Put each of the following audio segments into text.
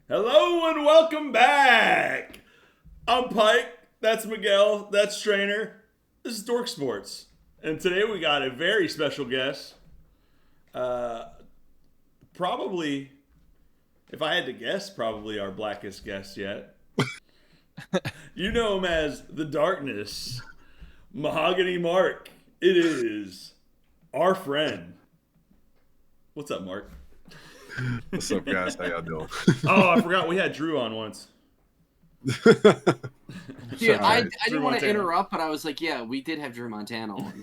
Hello and welcome back. I'm Pike. That's Miguel. That's Trainor. This is Dork Sports. And today we got a very special guest. Uh, probably, if I had to guess, probably our blackest guest yet. You know him as the Darkness, Mahogany Mark. It is our friend. What's up, Mark? What's up, guys? How y'all doing? Oh, I forgot we had Drew on once. Dude, I Right. didn't want to interrupt, but I was like, yeah, we did have Drew Montana on.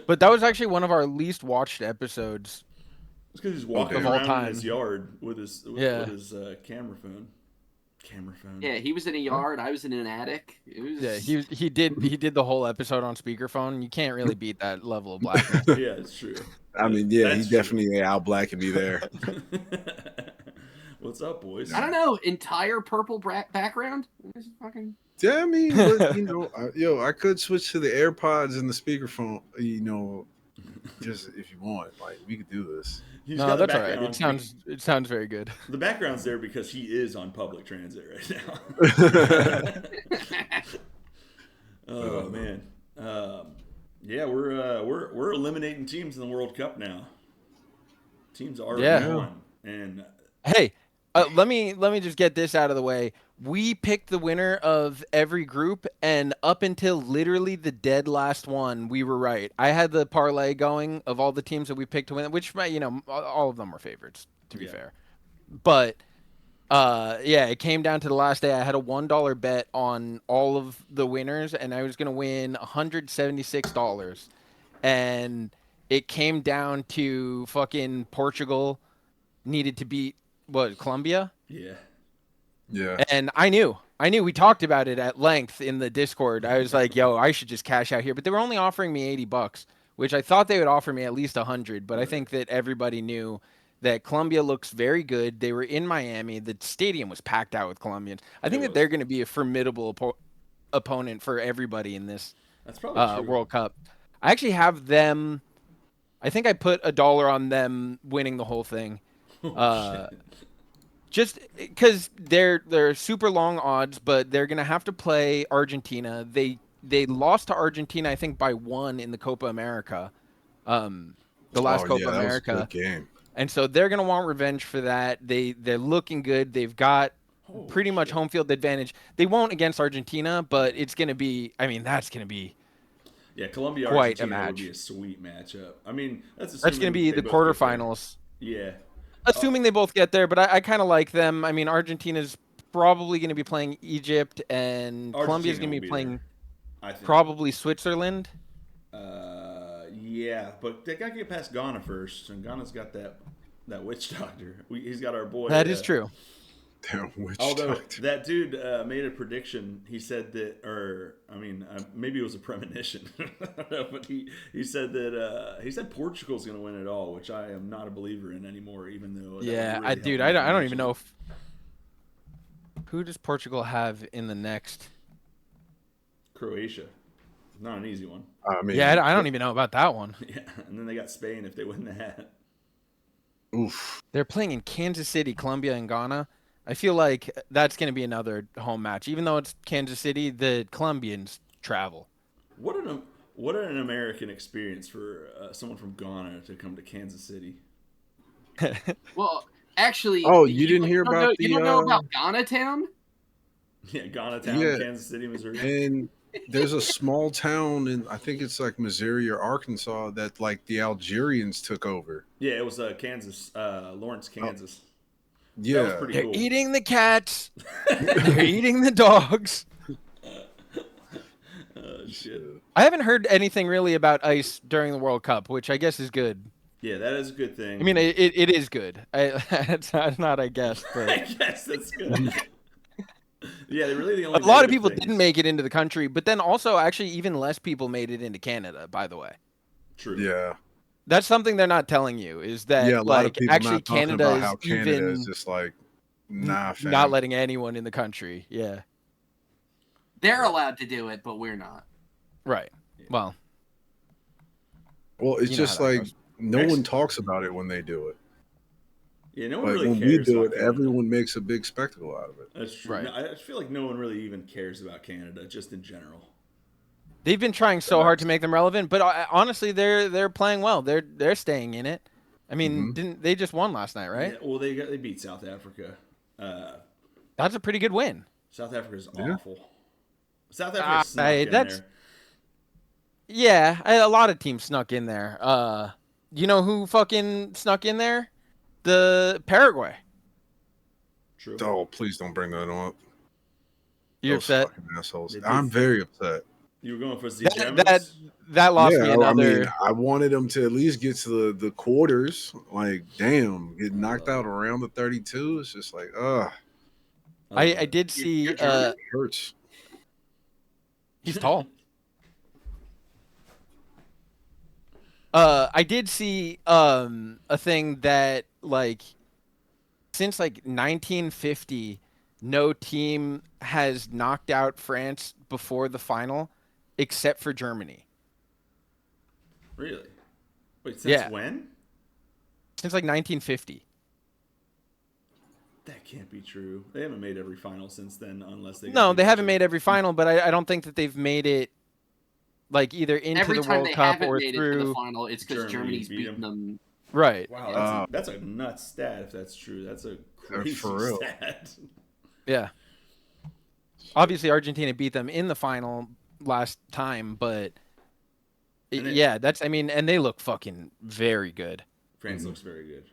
But that was actually one of our least watched episodes. It's because he's walking Of all around in time. his yard with his camera phone. Camera phone. Yeah, he was in a yard, I was in an attic. It was Yeah, he did the whole episode on speakerphone. You can't really beat that level of blackness. Yeah, it's true. I mean, yeah, That's he definitely out blacking me there. What's up, boys? I don't know, entire purple background? It's fucking... Yeah, I mean, but, I could switch to the AirPods and the speakerphone. Just if you want, like we could do this. He's No, got the that's all right. background. It sounds very good. The background's there because he is on public transit right now. Oh man. Yeah, we're eliminating teams in the World Cup now. Teams are won, and Hey, let me just get this out of the way. We picked the winner of every group, and up until literally the dead last one, we were right. I had the parlay going of all the teams that we picked to win, which all of them were favorites, to be fair. But it came down to the last day. I had a $1 bet on all of the winners, and I was gonna win $176, and it came down to fucking Portugal needed to beat Colombia. Yeah. And I knew we talked about it at length in the Discord. I was like, yo, I should just cash out here. But they were only offering me $80, which I thought they would offer me at least 100. But I think that everybody knew that Colombia looks very good. They were in Miami. The stadium was packed out with Colombians. I think that they're going to be a formidable opponent for everybody in this that's probably true. World Cup. I actually have them. I think I put $1 on them winning the whole thing. Just because they're super long odds, but they're gonna have to play Argentina. They lost to Argentina, I think, by 1 in the Copa America, the last Copa America. That was a good game. And so they're gonna want revenge for that. They're looking good. They've got pretty much home field advantage. They won't against Argentina, but it's gonna be. I mean, that's gonna be. Yeah, Colombia quite Argentina a match. would be a sweet matchup. I mean, that's gonna be the quarterfinals. Yeah. Assuming they both get there, but I kind of like them. I mean, Argentina's probably going to be playing Egypt, and Colombia's going to be playing probably Switzerland. Yeah, but they got to get past Ghana first, and Ghana's got that witch doctor. He's got our boy. That is true. Although that dude made a prediction, he said that, maybe it was a premonition, but he said that he said Portugal's going to win it all, which I am not a believer in anymore. Even though I don't even know who does Portugal have in the next. Croatia, not an easy one. I mean, I don't even know about that one. Yeah, and then they got Spain if they win that. Oof. They're playing in Kansas City, Colombia, and Ghana. I feel like that's going to be another home match. Even though it's Kansas City, the Colombians travel. What an American experience for someone from Ghana to come to Kansas City. Well, actually... Oh, you didn't hear about You don't know about Ghana Town? Yeah, Ghana Town, Kansas City, Missouri. And there's a small town in, I think it's like Missouri or Arkansas, that like the Algerians took over. Yeah, it was Kansas, Lawrence, Kansas. Yeah, that was pretty They're cool. eating the cats. They're eating the dogs. Shit. I haven't heard anything really about ice during the World Cup, which I guess is good. Yeah, that is a good thing. I mean, it is good. It's not, I guess. But... I guess that's good. Yeah, they're really the only. A lot of people didn't make it into the country, but then also actually even less people made it into Canada, by the way. True. Yeah. That's something they're not telling you is that a lot of people actually not talking Canada about is how Canada even is just like fam. not letting anyone in the country. Yeah. They're allowed to do it, but we're not. Right. Well, it's just like goes. no one talks about it when they do it. Yeah, no one But really when we cares do about it, Canada. everyone makes a big spectacle out of it. That's true. Right. No, I feel like no one really even cares about Canada, just in general. They've been trying so hard to make them relevant, but honestly, they're playing well. They're staying in it. I mean, Mhm. didn't they just won last night, right? Yeah, well, they beat South Africa. That's a pretty good win. South Africa's Yeah. awful. South Africa snuck in That's there. yeah. A lot of teams snuck in there. You know who fucking snuck in there? The Paraguay. True. Oh, please don't bring that up. You're Those upset. fucking assholes. They did. I'm very upset. You were going for the That Germans? that lost me Yeah, I another. mean, I wanted them to at least get to the quarters. Like, damn, getting knocked out around the 32. It's just like, I did see. You're German? it hurts. He's tall. I did see a thing that like since like 1950, no team has knocked out France before the final, except for Germany. Really? Wait, since Yeah. when? Since like 1950. That can't be true. They haven't made every final since then, unless they. got No, beat they by haven't made Germany. every final, but I don't think that they've made it like either into Every the time World they Cup haven't or made it to the through. final, it's because Germany Germany's beat beaten them. Right. Wow, that's a nuts stat. If that's true, that's a crazy for real. stat. Yeah. Obviously, Argentina beat them in the final last time, but And it- yeah, that's. I mean, and they look fucking very good. France looks very good.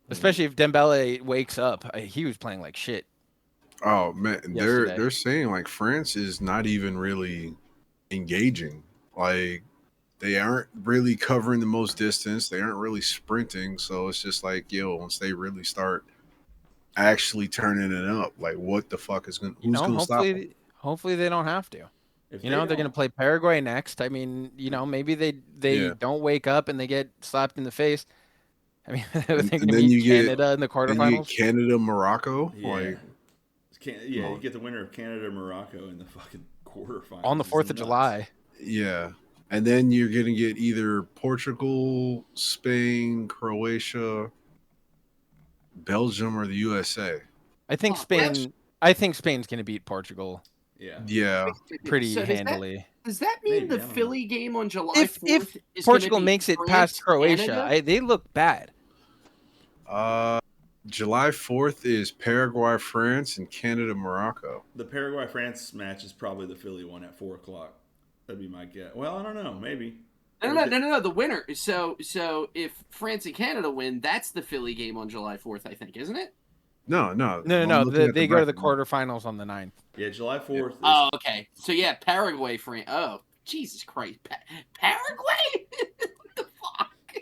Especially if Dembele wakes up. He was playing like shit. Oh man, Yesterday. they're saying like France is not even really engaging. Like they aren't really covering the most distance. They aren't really sprinting. So it's just like, yo, once they really start actually turning it up, like what the fuck is going? Who's going to stop them? Hopefully they don't have to. If You know, they're going to play Paraguay next. I mean, you know, maybe they Yeah. don't wake up and they get slapped in the face. I mean, they're And going to then meet you get Canada in the and you get quarterfinals. Canada, Morocco. Yeah. Like, You get the winner of Canada Morocco in the fucking quarterfinals On the It's 4th of nuts. July. yeah. And then you're going to get either Portugal, Spain, Croatia, Belgium, or the USA. I think Oh, Spain. I think Spain's going to beat Portugal Yeah. Yeah. pretty So handily. Does that mean Maybe, I the don't know. Philly game on July If 4th is Portugal gonna be makes it France, past Croatia, Canada? they look bad. July 4th is Paraguay, France, and Canada, Morocco. The Paraguay France match is probably the Philly one at 4:00. That'd be my guess. Well, I don't know. Maybe. No. The winner. So if France and Canada win, that's the Philly game on July 4th, I think, isn't it? No. No. I'm looking at They go to the bracket. quarterfinals on the 9th. Yeah, July 4th. Is, Oh, okay. So yeah, Paraguay, France. Oh, Jesus Christ, Paraguay! What the fuck?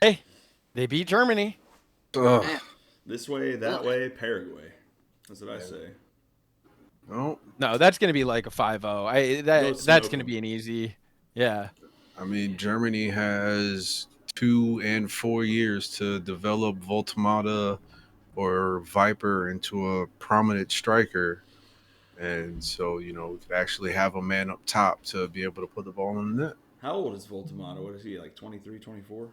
Hey, they beat Germany. Ugh. this way, that way, Paraguay. That's what I say. No, No, that's going to be like a 5-0. That's smoke going to them. be an easy. Yeah. I mean Germany has 2 and 4 years to develop Voltamata or Viper into a prominent striker, and so we could actually have a man up top to be able to put the ball in the net. How old is Voltamata? What is he, like 23, 24?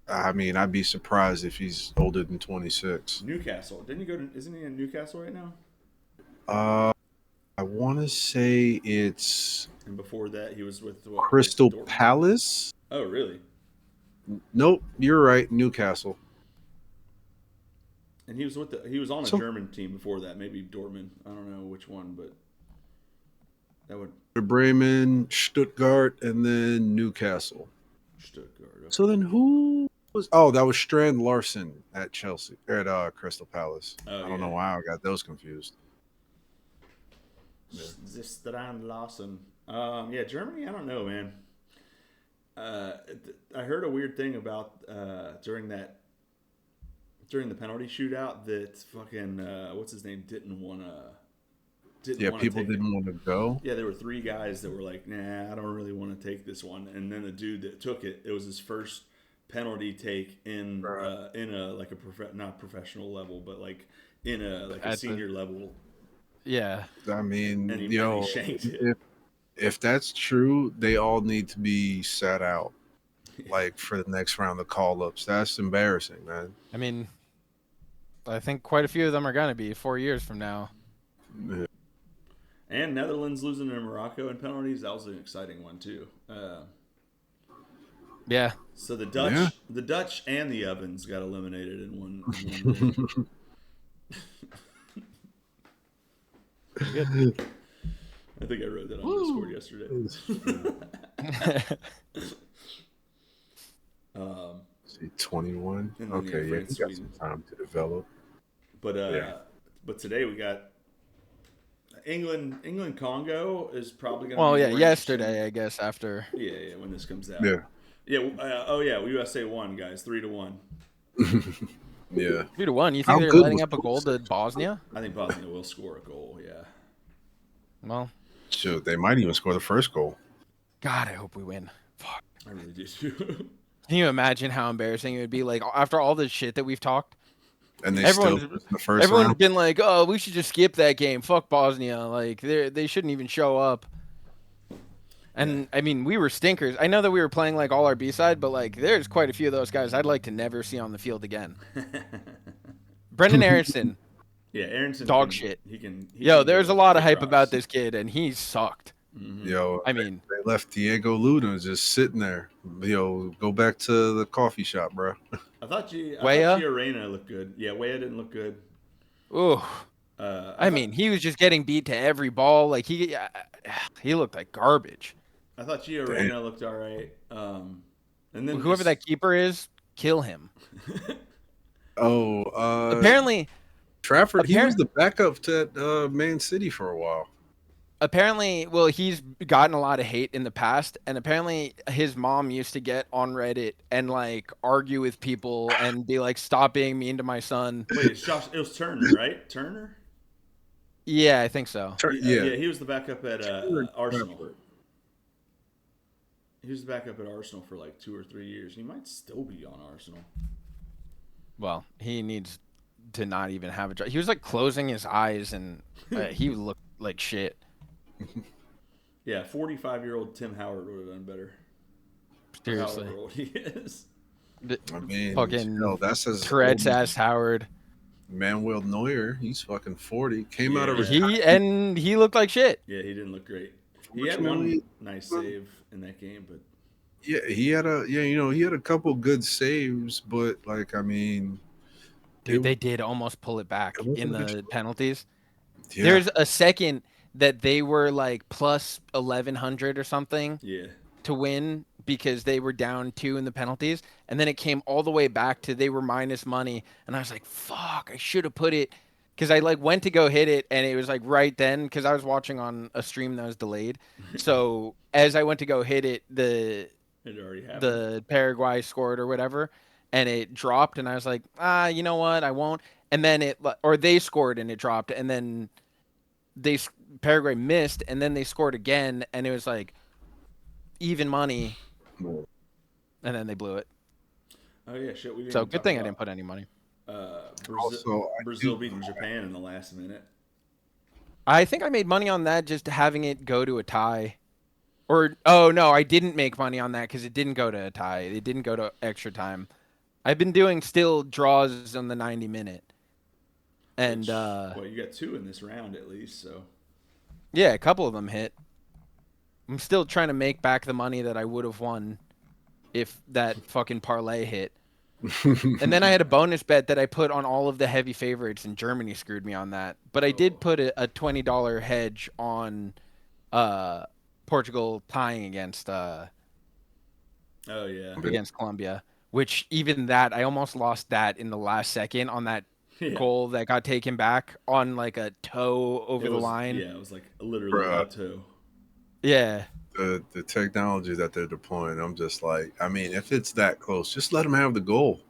I mean, I'd be surprised if he's older than 26. Newcastle. Didn't he go to? Isn't he in Newcastle right now? I want to say it's And before that, he was with what, Crystal Dork? Palace. Oh, really? Nope, you're right, Newcastle. And he was he was on a So- German team before that, maybe Dortmund. I don't know which one, but that would Bremen, Stuttgart, and then Newcastle. Stuttgart. Okay. So then who was? Oh, that was Strand Larson at Chelsea, or at Crystal Palace. Oh, I don't know yeah. why I got those confused. Zistran Lawson. Yeah, Germany. I don't know, man. I heard a weird thing about during the penalty shootout that fucking what's his name didn't want to. Yeah, people didn't want to go. Yeah, there were 3 guys that were like, "Nah, I don't really want to take this one." And then the dude that took it, it was his first penalty take in a like a not professional level, but like in a like a senior level. Yeah. I mean, And he shanked it. if that's true, they all need to be sat out. like for the next round of call ups. That's embarrassing, man. I mean, I think quite a few of them are gonna be 4 years from now. Yeah. And Netherlands losing to Morocco in penalties. That was an exciting one too. Yeah. So the Yeah. Dutch and the Ovens got eliminated in one day. Good. I think I wrote that on Discord yesterday. See, 21. And then, Okay, yeah, France, you got Sweden. some time to develop. But Yeah. but today we got England Congo is probably going to Well, be yeah, more yesterday, I guess, after. Yeah, when this comes out. Yeah. Yeah, USA won, guys, 3-1. Yeah. 3-1. You How think they're good letting was up a goal to Pulisic? Bosnia? I think Bosnia will score a goal, yeah. Well, Shoot, they might even score the first goal. God, I hope we win. Fuck. I really do too. Can you imagine how embarrassing it would be? Like, after all the shit that we've talked, And they everyone's still lose in the first everyone's round. been like, "Oh, we should just skip that game. Fuck Bosnia. Like, they shouldn't even show up." And I mean, we were stinkers. I know that we were playing like all our B side, but like, there's quite a few of those guys I'd like to never see on the field again. Brendan Aronson, Yeah, Aronson dog can, shit. He can. Yo, there's a lot of hype cross. about this kid, and he sucked. Mm-hmm. Yo, I mean, they left Diego Luna just sitting there. Yo, go back to the coffee shop, bro. I thought Weah? Gio looked good. Yeah, Weah didn't look good. ooh. I mean, he was just getting beat to every ball. Like he looked like garbage. I thought Gio Reyna looked all right. And then Whoever that keeper is, kill him. Oh, Apparently, Trafford, he was the backup to Man City for a while. well, he's gotten a lot of hate in the past, and apparently his mom used to get on Reddit and like argue with people and be like, "Stop being mean to my son." Wait, it was Turner, right? Turner? Yeah, I think so. Yeah, he was the backup at Arsenal. He was the backup at Arsenal for like 2 or 3 years. He might still be on Arsenal. Well, he needs to not even have a job. He was like closing his eyes, and he looked like shit. Yeah, 45-year-old Tim Howard would have done better. Seriously. However old he is. I mean, fucking that's as Tourette's ass Howard. Manuel Neuer, he's fucking 40. Came out of his He looked like shit. Yeah, he didn't look great. He had one nice save in that game, but he had a couple good saves, but like I mean, Dude, they did almost pull it back in the penalties. Yeah. There's a second that they were like plus 1100 or something to win because they were down 2 in the penalties, and then it came all the way back to they were minus money, and I was like, fuck, I should have put it, because I like went to go hit it, and it was like right then, because I was watching on a stream that was delayed. So as I went to go hit it, it already happened. the Paraguay scored or whatever, and it dropped, and I was like, you know what, I won't. And then they scored and it dropped, and then Paraguay missed, and then they scored again, and it was like even money, and then they blew it. Oh yeah, shit. We didn't So good thing I didn't put any money. Brazil beating Japan in the last minute. I think I made money on that, just having it go to a tie. Or no, I didn't make money on that because it didn't go to a tie. It didn't go to extra time. I've been doing still draws on the 90-minute. And well, you got 2 in this round at least, so yeah, a couple of them hit. I'm still trying to make back the money that I would have won if that fucking parlay hit. And then I had a bonus bet that I put on all of the heavy favorites, and Germany screwed me on that. But I did put a $20 hedge on Portugal tying against against Colombia, which even that I almost lost that in the last second on that goal that got taken back on like a toe over the line. Yeah, it was like literally a toe. Yeah. The technology that they're deploying, I'm just like, I mean, if it's that close, just let them have the goal.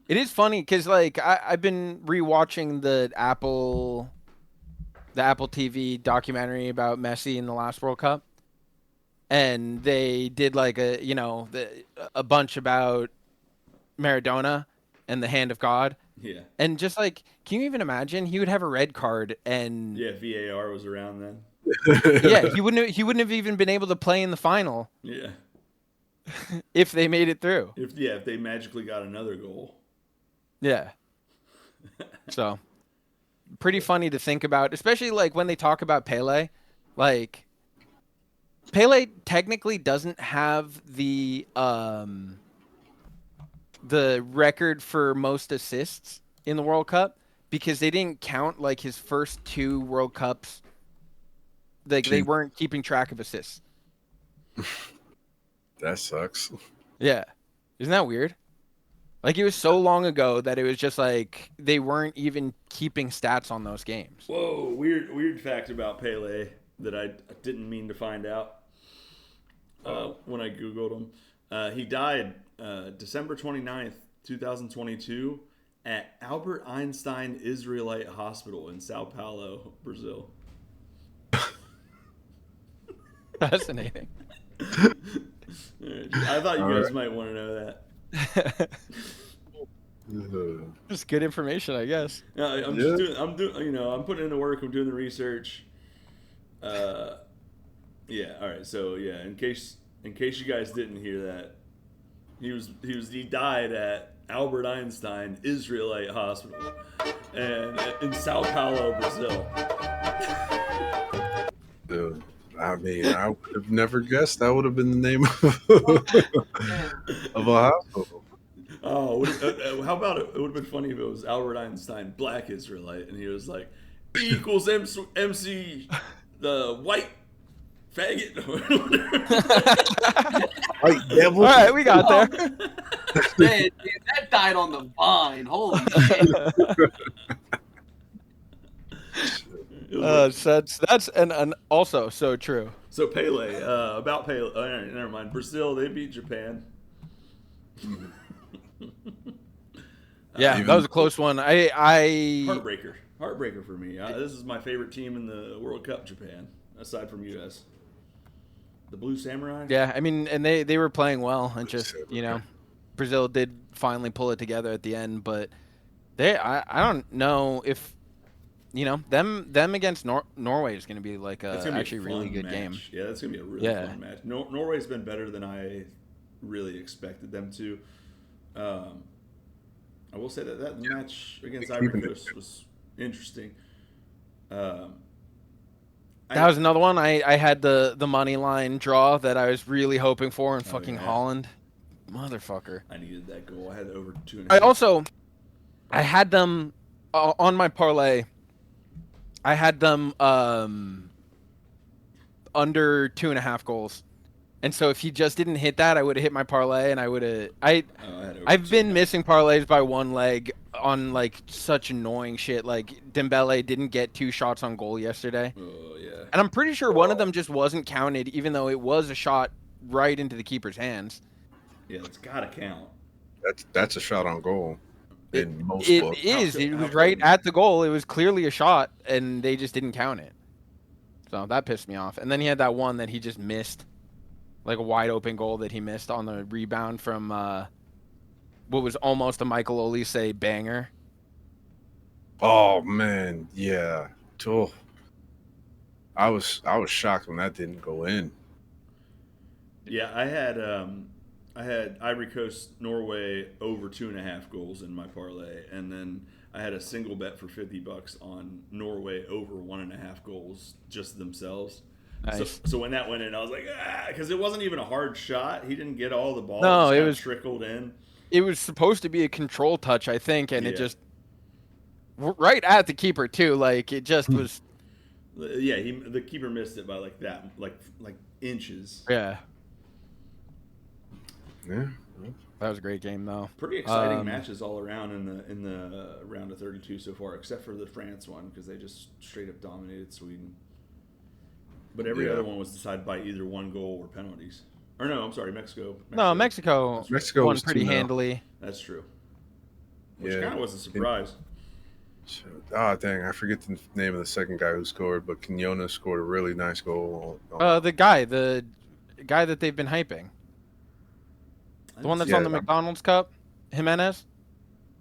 It is funny because like I've been rewatching the Apple TV documentary about Messi in the last World Cup, and they did like a bunch about Maradona and the hand of God. Yeah. And just like, can you even imagine? He would have a red card, and yeah, VAR was around then. Yeah, he wouldn't have even been able to play in the final Yeah. if they made it through. If they magically got another goal. Yeah. So, pretty funny to think about, especially like when they talk about Pele. Like, Pele technically doesn't have the record for most assists in the World Cup because they didn't count like his first 2 World Cups. Like they weren't keeping track of assists. That sucks. Yeah. Isn't that weird? Like it was so long ago that it was just like they weren't even keeping stats on those games. Whoa, weird fact about Pele that I didn't mean to find out when I Googled him. He died December 29th, 2022 at Albert Einstein Israelite Hospital in Sao Paulo, Brazil. Fascinating. I thought you guys might want to know that. Just good information, I guess. I'm doing, I'm putting in the work. I'm doing the research. Yeah. All right. So yeah, in case you guys didn't hear that, he died at Albert Einstein Israelite Hospital, and in Sao Paulo, Brazil. I mean, I would have never guessed that would have been the name of a hospital. Oh, how about it? It would have been funny if it was Albert Einstein, Black Israelite, and he was like, E equals MC, the white faggot. White devil. All right, we got there. Man, dude, that died on the vine. Holy shit. That's and also so true. So Pele, about Pele. Oh, never mind. Brazil, they beat Japan. Yeah, that was a close one. Heartbreaker for me. This is my favorite team in the World Cup. Japan, aside from U.S. The Blue Samurai. Yeah, I mean, and they were playing well, and just Brazil did finally pull it together at the end, but I don't know if them against Norway is going to be like actually really good game. Yeah, that's going to be a really fun match. Norway's been better than I really expected them to. I will say that match against Ivory Coast was interesting. That was another one. I had the money line draw that I was really hoping for in fucking Holland. Motherfucker. I needed that goal. I had over 2.5. I had them on my parlay. I had them under 2.5 goals. And so if he just didn't hit that, I would have hit my parlay, and I would have. I've been missing parlays by one leg on like such annoying shit. Like Dembele didn't get 2 shots on goal yesterday. Oh yeah. And I'm pretty sure one of them just wasn't counted, even though it was a shot right into the keeper's hands. Yeah, it's gotta count. That's a shot on goal. In most books. It was right at the goal. It was clearly a shot, and they just didn't count it. So that pissed me off. And then he had that one that he just missed. Like a wide open goal that he missed on the rebound from what was almost a Michael Olise banger. Oh man, yeah. Oh. I was shocked when that didn't go in. Yeah, I had Ivory Coast Norway over 2.5 goals in my parlay, and then I had a single bet for $50 on Norway over 1.5 goals just themselves. Nice. So when that went in, I was like, because it wasn't even a hard shot. He didn't get all the ball. No, it was trickled in. It was supposed to be a control touch, I think, and it just right at the keeper too. Like it just was. Yeah, the keeper missed it by like that, like inches. Yeah. Yeah. That was a great game, though. Pretty exciting matches all around in the round of 32 so far, except for the France one because they just straight up dominated Sweden. But every other one was decided by either one goal or penalties. Or no, I'm sorry, Mexico. No, Mexico won pretty handily. That's true. Which kind of was a surprise. Oh, dang, I forget the name of the second guy who scored, but Quinones scored a really nice goal. The guy that they've been hyping. The one that's on the McDonald's cup? Jimenez?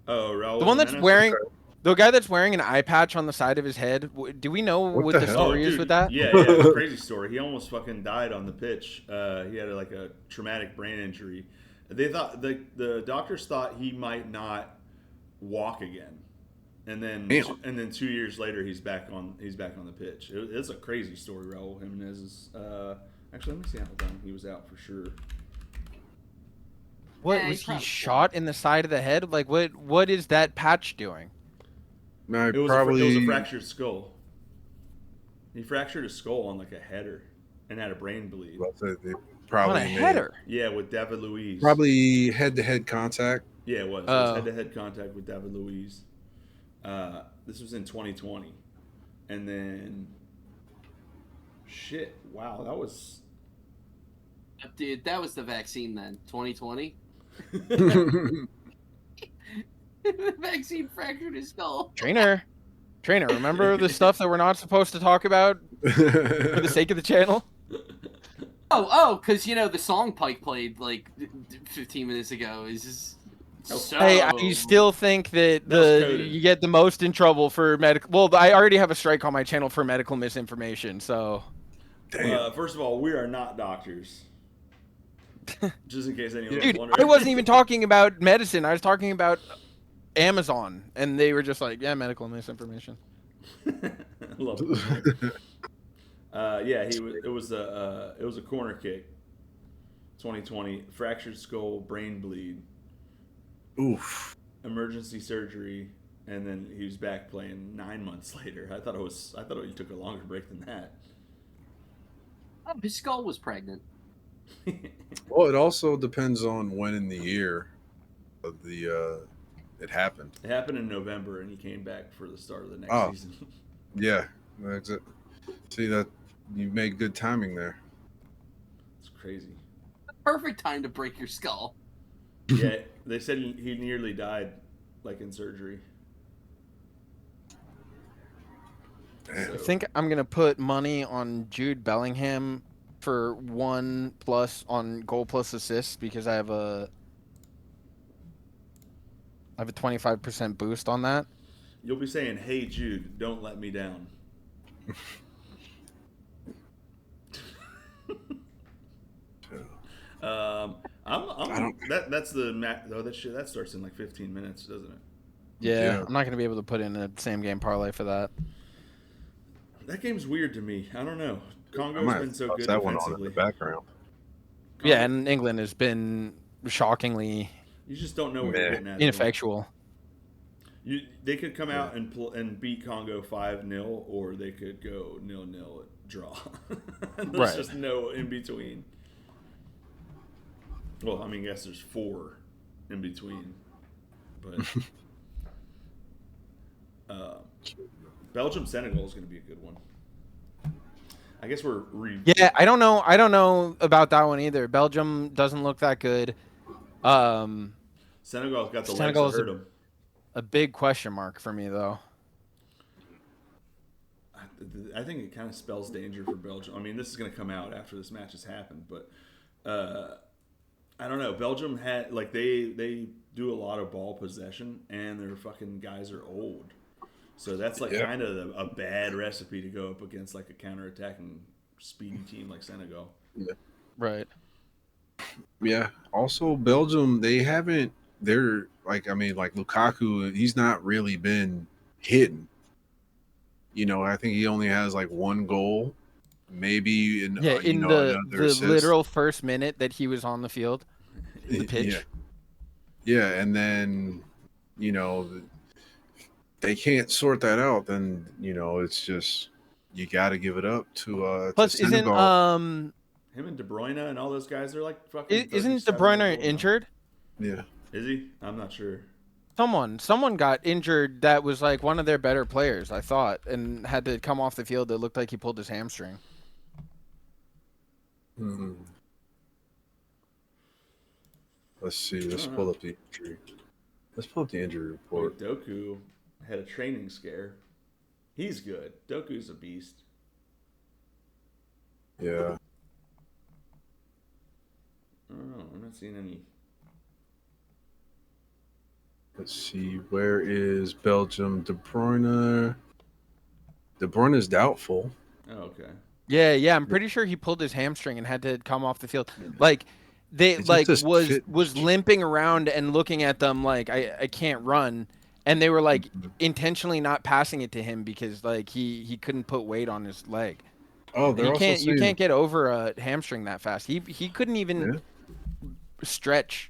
Oh, Raul The one that's Jimenez? wearing... The guy that's wearing an eye patch on the side of his head, do we know What what the the hell? story is with that? Yeah, it's a crazy story. He almost fucking died on the pitch. He had like a traumatic brain injury. They thought the doctors thought he might not walk again, and then Damn. 2 years later he's back on the pitch. It's a crazy story. Raul Jimenez is actually, let me see how long he was out for sure. What Yeah, was he he probably- shot in the side of the head? Like what is that patch doing? No, It was probably a fractured skull. He fractured his skull on like a header and had a brain bleed. probably On a made- header. Yeah, with David Luiz. Probably head-to-head contact. Yeah, it was. It was head-to-head contact with David Luiz. This was in 2020. And then... Shit. Wow, that was... Dude, that was the vaccine then. 2020. The vaccine fractured his skull. Trainer, remember the stuff that we're not supposed to talk about for the sake of the channel? Because the song Pike played like 15 minutes ago is just so. Hey, I still think that was coded. you get the most in trouble for medical. Well, I already have a strike on my channel for medical misinformation, so. Damn. First of all, we are not doctors. Just in case anyone was Dude, wondering. I wasn't even talking about medicine. I was talking about Amazon, and they were just like, yeah, medical misinformation. Love it. Yeah, it was a corner kick. 2020, fractured skull, brain bleed, Oof. emergency surgery, and then he was back playing 9 months later. I thought it took a longer break than that. Oh, his skull was pregnant. Well, it also depends on when in the year of it happened. It happened in November, and he came back for the start of the next Oh. season. Yeah, that's it. See that you made good timing there. It's crazy. Perfect time to break your skull. Yeah, they said he nearly died, like in surgery. Damn. I think I'm gonna put money on Jude Bellingham for 1+ on goal plus assists because I have a 25% boost on that. You'll be saying, "Hey Jude, don't let me down." That's the match. Oh, that starts in like 15 minutes, doesn't it? Yeah, I'm not gonna be able to put in a same game parlay for that. That game's weird to me. I don't know. I Congo's might been so toss good that one on in defensively. the background. Yeah, and England has been shockingly You just don't know what you're getting at. ineffectual. They could come out and beat Congo 5-0, or they could go 0-0 draw. There's Right. just no in between. Well, I mean, I guess there's 4 in between, but Belgium Senegal is going to be a good one. I guess we're Yeah, I don't know about that one either. Belgium doesn't look that good. Senegal's got the Senegal's legs to hurt them. a big question mark for me though. I think it kind of spells danger for Belgium. I mean, this is going to come out after this match has happened, but I don't know. Belgium had they do a lot of ball possession, and their fucking guys are old, so that's kind of a bad recipe to go up against like a counterattacking speedy team like Senegal. Yeah. Right. Yeah. Also, Belgium, they're like Lukaku, he's not really been hitting. I think he only has like 1 goal, maybe in Yeah, in another the assist. literal first minute that he was on the field, the pitch. Yeah, and then they can't sort that out. Then it's just you got to give it up to Plus, to Senegal. Him and De Bruyne and all those guys are like fucking. Isn't De 37 Bruyne years old now. injured? Yeah. Is he? I'm not sure. Someone got injured that was like one of their better players, I thought, and had to come off the field. It looked like he pulled his hamstring. Hmm. Let's see. Let's pull up the injury. Let's pull up the injury report. Doku had a training scare. He's good. Doku's a beast. Yeah. I don't know. I'm not seeing any. Let's see. Where is Belgium? De Bruyne. De Bruyne is doubtful. Oh, okay. Yeah. I'm pretty sure he pulled his hamstring and had to come off the field. Like they It just like says was fitness. limping around and looking at them like I can't run, and they were like intentionally not passing it to him because like he couldn't put weight on his leg. Oh, And they're also you saying can't get over a hamstring that fast. He couldn't even stretch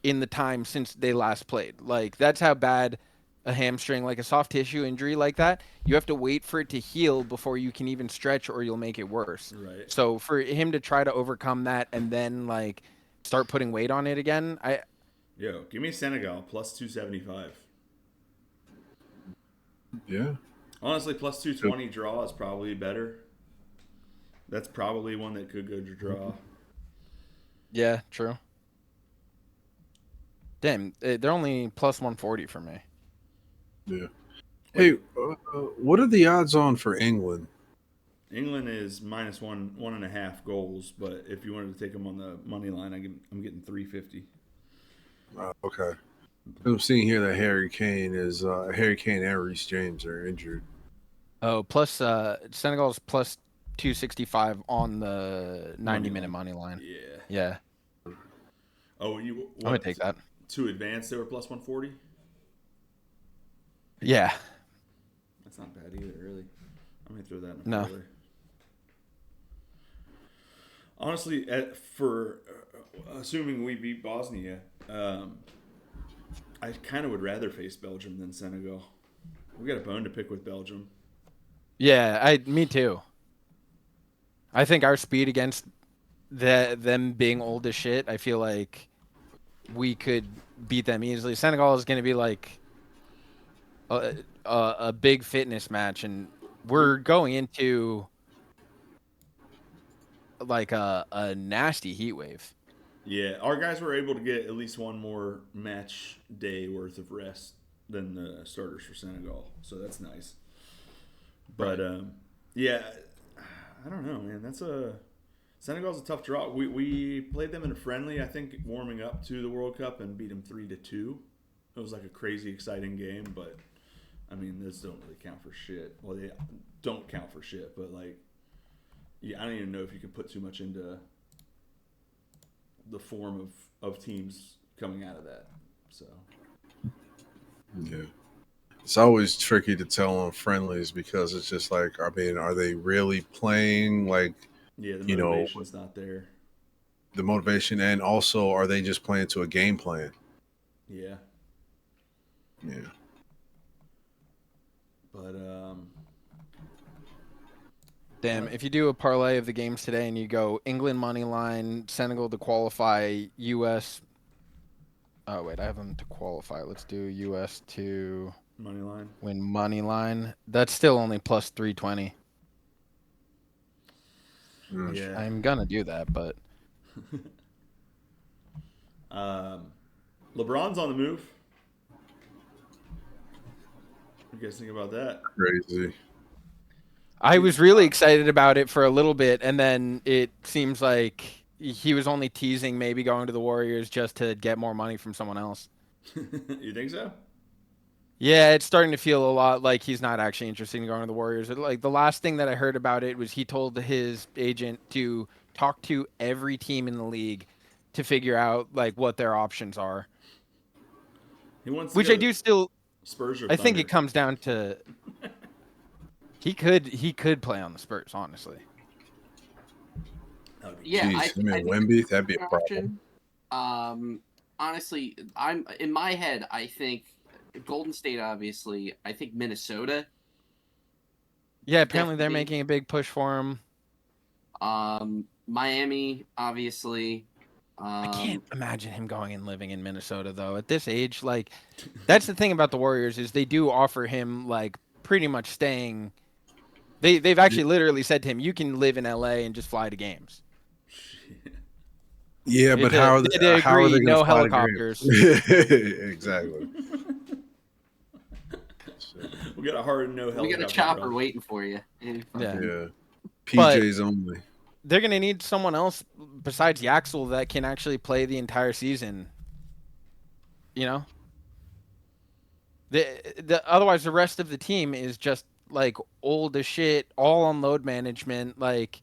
in the time since they last played. Like that's how bad a hamstring, like a soft tissue injury like that, you have to wait for it to heal before you can even stretch or you'll make it worse. Right. So for him to try to overcome that and then like start putting weight on it again, Yo, give me Senegal plus 275. Yeah. Honestly, plus 220 draw is probably better. That's probably one that could go to draw. yeah, true. Damn, they're only plus 140 for me. Yeah. Hey, what are the odds on for England? England is minus 1.5 goals, but if you wanted to take them on the money line, I'm getting 350. Okay. I'm seeing here that Harry Kane and Reece James are injured. Oh, plus Senegal's plus 265 on the 90-minute money line. Yeah. Yeah. Oh, I'm gonna take that. To advance, they were plus 140. Yeah. That's not bad either, really. I'm gonna throw that in a No. parlay. Honestly, for assuming we beat Bosnia, I kind of would rather face Belgium than Senegal. We got a bone to pick with Belgium. Yeah, me too. I think our speed against them being old as shit, I feel like we could beat them easily. Senegal is going to be like a big fitness match, and we're going into like a nasty heat wave. Yeah, our guys were able to get at least one more match day worth of rest than the starters for Senegal, so that's nice. But yeah, I don't know, man. Senegal's a tough draw. We played them in a friendly, I think, warming up to the World Cup and beat them 3-2. It was like a crazy exciting game, but I mean, those don't really count for shit. Well, they don't count for shit, but like, yeah, I don't even know if you can put too much into the form of teams coming out of that. So Yeah. It's always tricky to tell on friendlies because it's just like, I mean, are they really playing? Like, yeah, the motivation's not there. The motivation, and also, are they just playing to a game plan? Yeah. Yeah. But Damn, if you do a parlay of the games today and you go England money line, Senegal to qualify, U.S. Oh wait, I have them to qualify. Let's do U.S. to money line. win money line. That's still only plus 320. Yeah. I'm gonna do that, but LeBron's on the move. What do you guys think about that? Crazy. I was really excited about it for a little bit, and then it seems like he was only teasing maybe going to the Warriors just to get more money from someone else. You think so? Yeah, it's starting to feel a lot like he's not actually interested in going to the Warriors. Like the last thing that I heard about it was he told his agent to talk to every team in the league to figure out like what their options are. He wants Which I do still. Spurs or I think Thunder? it comes down to he could play on the Spurs, honestly. Yeah, Jeez, I you mean Wemby? That'd be a problem. Honestly, I'm in my head. I think Golden State, obviously. I think Minnesota. Yeah, apparently they're Definitely. making a big push for him. Miami, obviously. I can't imagine him going and living in Minnesota though. At this age, like that's the thing about the Warriors is they do offer him like pretty much staying. They've actually literally said to him, "You can live in LA and just fly to games." Yeah, but how are they agree, going no to fly helicopters. Exactly. We got a hard no helicopter. We got a chopper bro. waiting for you. Yeah. Yeah. PJs only. They're gonna need someone else besides Yaxel that can actually play the entire season. You know? The otherwise the rest of the team is just like old as shit, all on load management. Like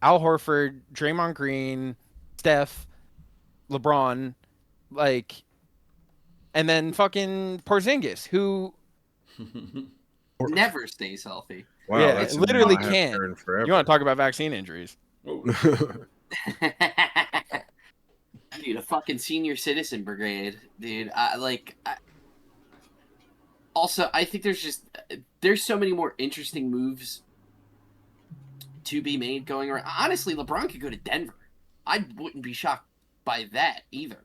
Al Horford, Draymond Green, Steph, LeBron, like, and then fucking Porzingis, who Never stays healthy. Wow, yeah, that's a name literally I haven't can't. heard in You want forever. to talk about vaccine injuries? Whoa. Dude, a fucking senior citizen brigade, dude. Also, I think there's so many more interesting moves to be made going around. Honestly, LeBron could go to Denver. I wouldn't be shocked by that either.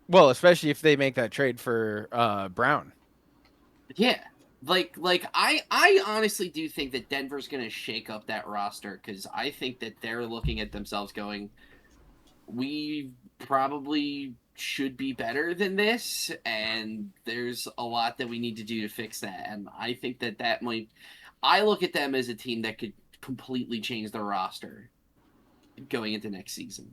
Well, especially if they make that trade for Brown. Yeah. I honestly do think that Denver's going to shake up that roster because I think that they're looking at themselves going, we probably should be better than this, and there's a lot that we need to do to fix that. And I think that might. I look at them as a team that could completely change their roster going into next season.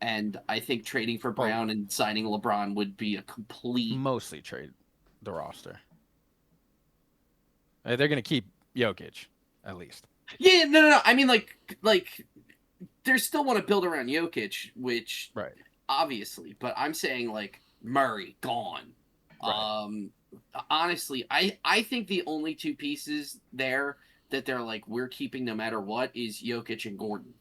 And I think trading for Brown and signing LeBron would be a complete. Mostly trade the roster. They're going to keep Jokic, at least. Yeah, no. I mean, like they still want to build around Jokic, which Right. obviously, but I'm saying like Murray gone. Right. Honestly, I think the only two pieces there that they're like we're keeping no matter what is Jokic and Gordon.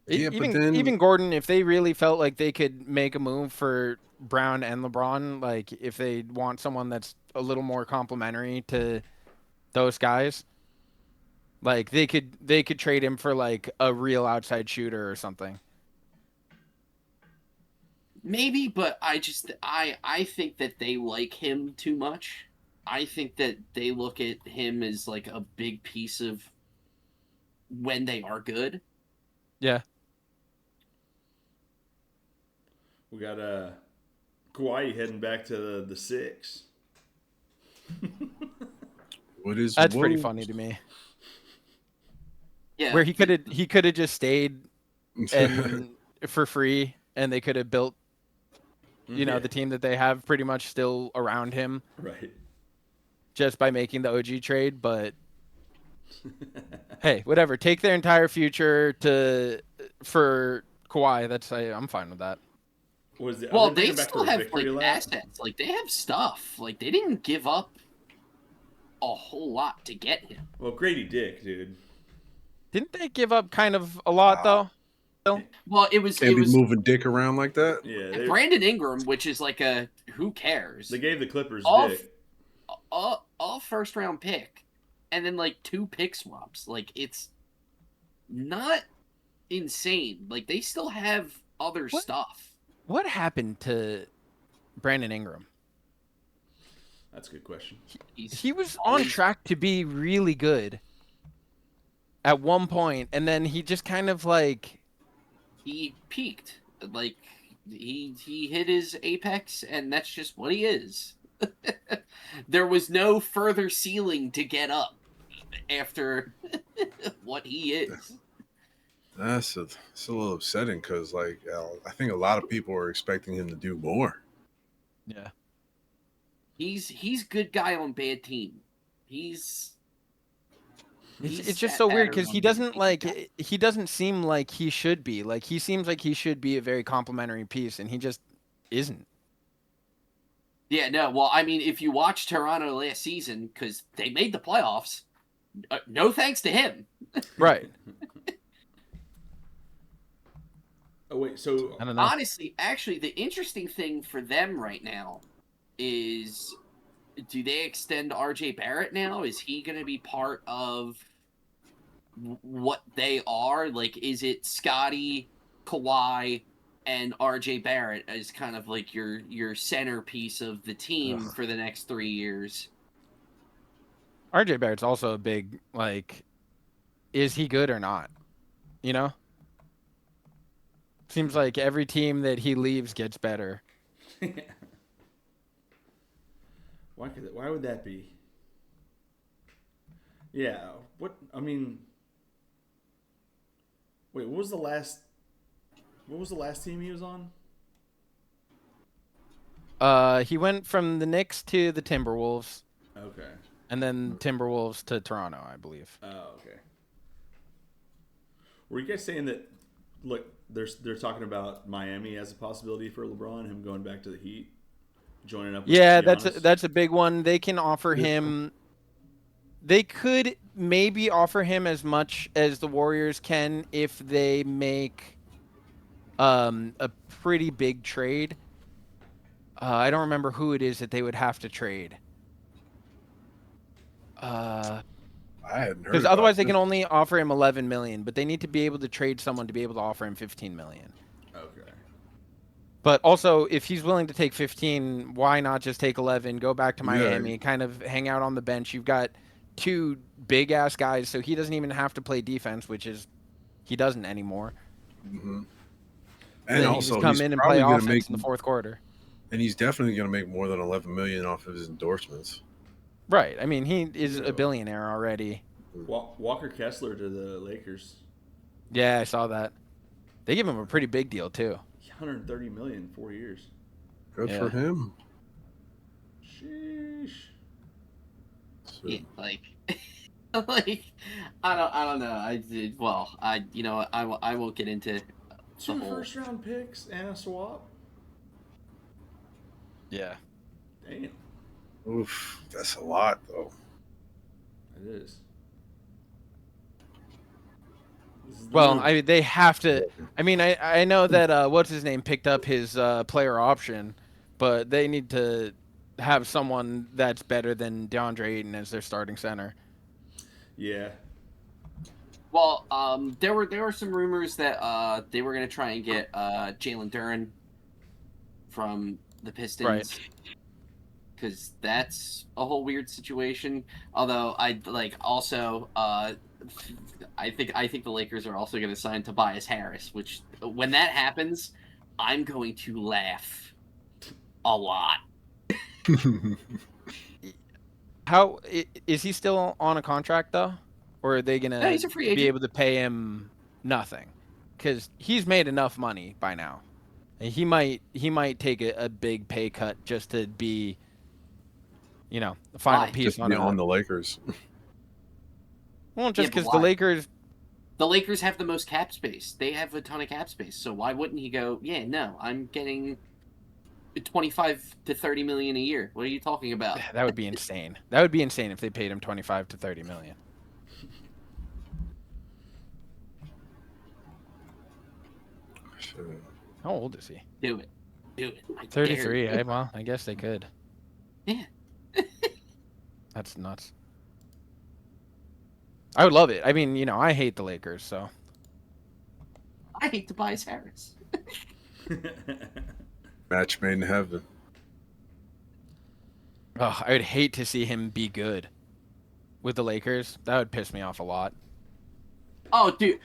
Yeah, even, but then even Gordon, if they really felt like they could make a move for Brown and LeBron, like if they want someone that's a little more complimentary to those guys, like they could trade him for like a real outside shooter or something. Maybe, but I think that they like him too much. I think that they look at him as like a big piece of when they are good. Yeah. We got Kawhi heading back to the six. That's pretty funny to me. Yeah. Where he could have just stayed and for free, and they could have built, the team that they have pretty much still around him. Right. Just by making the OG trade, but hey, whatever. Take their entire future for Kawhi. I'm fine with that. Well, they still have like assets. Like they have stuff. Like they didn't give up a whole lot to get him. Well, Grady Dick, dude. Didn't they give up kind of a lot though? Well, it was moving Dick around like that. Yeah, Brandon Ingram, which is like a who cares? They gave the Clippers Dick. A first round pick, and then like 2 pick swaps. Like it's not insane. Like they still have other stuff. What happened to Brandon Ingram? That's a good question. He was on track to be really good at one point, and then he just kind of like he peaked. Like he hit his apex, and that's just what he is. There was no further ceiling to get up after what he is. It's a little upsetting because, like, I think a lot of people are expecting him to do more. Yeah, he's good guy on bad team. It's just so weird because he doesn't seem like he should be. Like he seems like he should be a very complimentary piece, and he just isn't. Yeah, no. Well, I mean, if you watch Toronto last season, because they made the playoffs, no thanks to him. Right. Oh wait, so I don't know. Honestly, actually, the interesting thing for them right now is, do they extend RJ Barrett now? Is he going to be part of what they are? Like, is it Scotty, Kawhi, and RJ Barrett as kind of like your centerpiece of the team for the next 3 years? RJ Barrett's also a big, like, is he good or not? You know? Seems like every team that he leaves gets better. Why would that be? Yeah. What? I mean, wait. What was the last What was the last team he was on? He went from the Knicks to the Timberwolves, Okay. and then Timberwolves to Toronto, I believe. Oh, okay. Were you guys saying that? Look, they're talking about Miami as a possibility for LeBron, him going back to the Heat, joining up with Yeah, Giannis? that's a big one. They can offer him. They could maybe offer him as much as the Warriors can if they make a pretty big trade. I don't remember who it is that they would have to trade. I hadn't heard. Because about otherwise they this. can only offer him 11 million, but they need to be able to trade someone to be able to offer him 15 million. Okay. But also, if he's willing to take 15, why not just take 11, go back to Miami, kind of hang out on the bench? You've got two big ass guys, so he doesn't even have to play defense, which is he doesn't anymore. Mm-hmm. And And also, also, just come he's in and probably play going offense to make, in the fourth quarter. and he's definitely going to make more than 11 million off of his endorsements. Right. I mean, he is a billionaire already. Walker Kessler to the Lakers. Yeah, I saw that. They give him a pretty big deal too. 130 million, 4 years. Good for him. Sheesh. So, Yeah, like, I don't know. I won't get into Two whole- first-round picks and a swap. Yeah. Damn, oof, that's a lot though. it is. This is the Well, move. they have to. I mean, I know that what's his name picked up his player option, but they need to have someone that's better than DeAndre Ayton as their starting center. Yeah. Well, there were some rumors that they were gonna try and get Jaylen Brown from the Pistons. Right. Because that's a whole weird situation. Although I think the Lakers are also going to sign Tobias Harris, which when that happens, I'm going to laugh a lot. How is he still on a contract though, or are they No, gonna he's a free be agent. able to pay him nothing? Because he's made enough money by now. And he might take a big pay cut just to be, the final Why? piece Just on be a. on the Lakers. Well, just Yeah, but because the why? Lakers. The Lakers have the most cap space. They have a ton of cap space. So why wouldn't he go? Yeah, no, I'm getting 25 to 30 million a year. What are you talking about? That would be insane. That would be insane if they paid him 25 to 30 million. Shit. How old is he? Do it. I dare 33. you. Well, I guess they could. Yeah. That's nuts. I would love it. I mean, I hate the Lakers, so. I hate Tobias Harris. Match made in heaven. Oh, I would hate to see him be good with the Lakers. That would piss me off a lot. Oh, dude,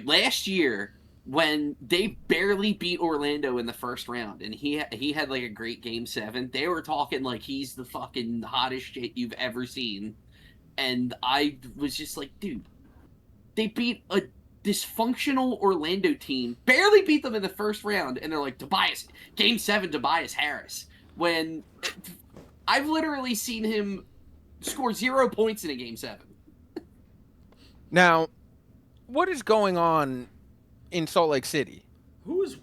last year when they barely beat Orlando in the first round, and he had like a great game 7, they were talking like he's the fucking hottest shit you've ever seen, and I was just like, dude, they beat a dysfunctional Orlando team, barely beat them in the first round, and they're like, game 7, Tobias Harris, when I've literally seen him score 0 points in a game 7. Now, what is going on in Salt Lake City? Who is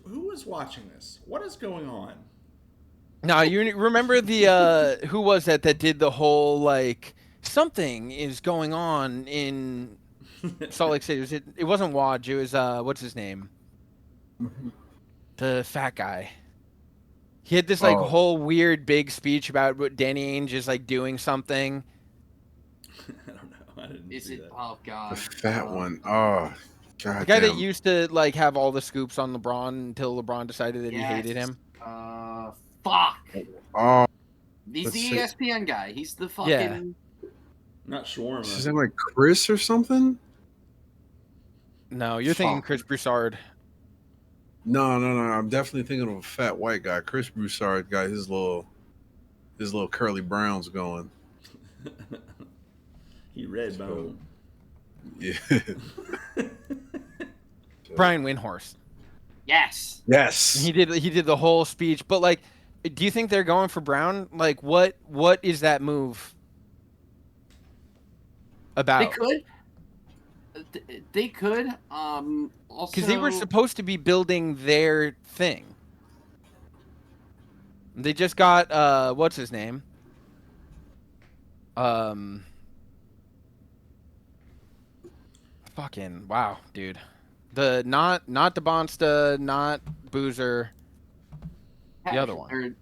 watching this? What is going on? Now, you remember the who was that did the whole like something is going on in Salt Lake City? It wasn't Waj, it was what's his name? The fat guy. He had this like whole weird big speech about what Danny Ainge is like doing something. I don't know. I didn't Is see it? that. Oh god, The fat one. Oh, god. The guy that damn. used to like have all the scoops on LeBron until LeBron decided that he hated Yes. him. Fuck. Oh, He's let's the see. ESPN guy. He's the fucking. Yeah. Not shawarma. is his name like Chris or something? No, you're thinking Fuck. Chris Broussard. No. I'm definitely thinking of a fat white guy. Chris Broussard got his little curly browns going. He red bone. Yeah. Brian Windhorst. Yes. Yes. He did the whole speech, but like, do you think they're going for Brown? Like, what is that move They about? could. They could. Also, Because they were supposed to be building their thing. They just got what's his name? Fucking wow, dude. The not the Bonsta, not Boozer, the other one. Or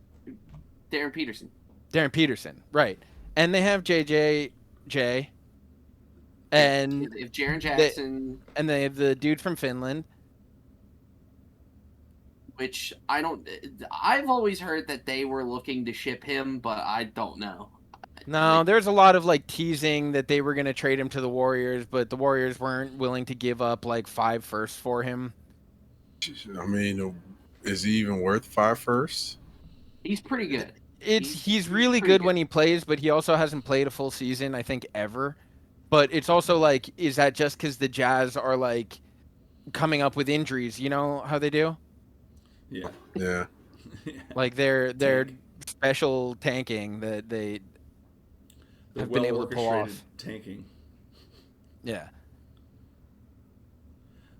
Darren Peterson. Darren Peterson, right? And they have JJ, and If Jaren Jackson, and they have the dude from Finland. which I don't. I've always heard that they were looking to ship him, but I don't know. No, there's a lot of like teasing that they were going to trade him to the Warriors, but the Warriors weren't willing to give up like 5 firsts for him. I mean, is he even worth 5 firsts? He's pretty good. He's really good when he plays, but he also hasn't played a full season, I think, ever. But it's also like, is that just because the Jazz are like coming up with injuries? You know how they do? Yeah. Yeah. Like they're special tanking that they have been able to pull off. Tanking. Yeah.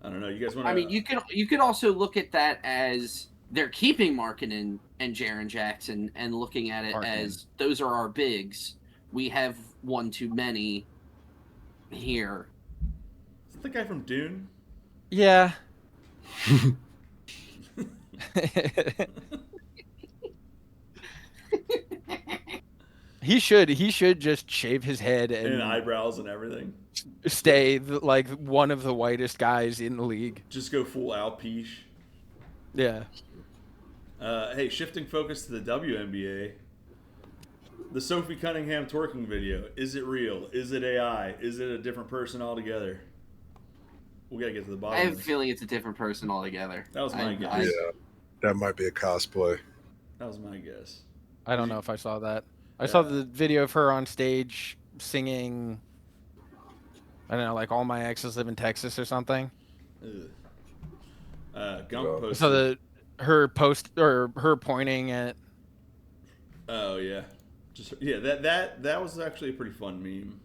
I don't know. You guys want to? I mean, you could also look at that as they're keeping Markkanen and Jaren Jackson and looking at it as those are our bigs. We have one too many here. Is that the guy from Dune? Yeah. He should just shave his head and eyebrows and everything. Stay like one of the whitest guys in the league. Just go full alopecia. Yeah. Hey, shifting focus to the WNBA. The Sophie Cunningham twerking video. Is it real? Is it AI? Is it a different person altogether? We gotta get to the bottom. I have a feeling it's a different person altogether. That was my guess. Yeah, that might be a cosplay. That was my guess. I don't know if I saw that. I saw the video of her on stage singing, I don't know, like All My Exes Live in Texas or something. Gump posted. So her pointing at. Oh yeah, that was actually a pretty fun meme.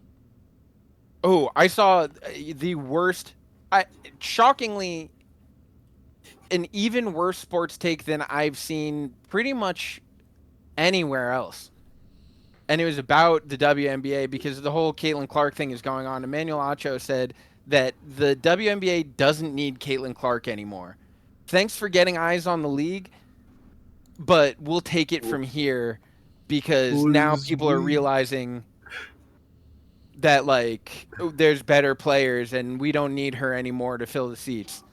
Oh, I saw the worst. Shockingly, an even worse sports take than I've seen pretty much anywhere else. And it was about the WNBA because the whole Caitlin Clark thing is going on. Emmanuel Acho said that the WNBA doesn't need Caitlin Clark anymore. Thanks for getting eyes on the league, but we'll take it from here because now people are realizing that like there's better players and we don't need her anymore to fill the seats.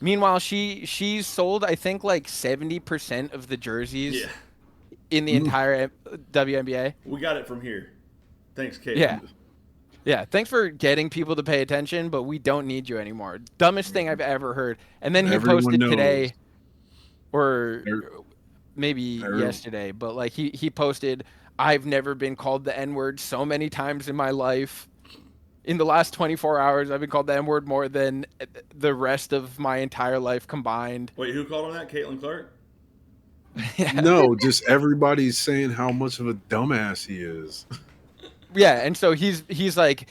Meanwhile, she's sold I think like 70% of the jerseys in the entire WNBA. We got it from here. Thanks, Kate. Yeah. Thanks for getting people to pay attention, but we don't need you anymore. Dumbest thing I've ever heard. And then he posted today, or maybe yesterday, but like he posted, I've never been called the N-word so many times in my life. In the last 24 hours, I've been called the N-word more than the rest of my entire life combined. Wait, who called him that? Caitlin Clark? No, just everybody's saying how much of a dumbass he is. Yeah, and so he's like,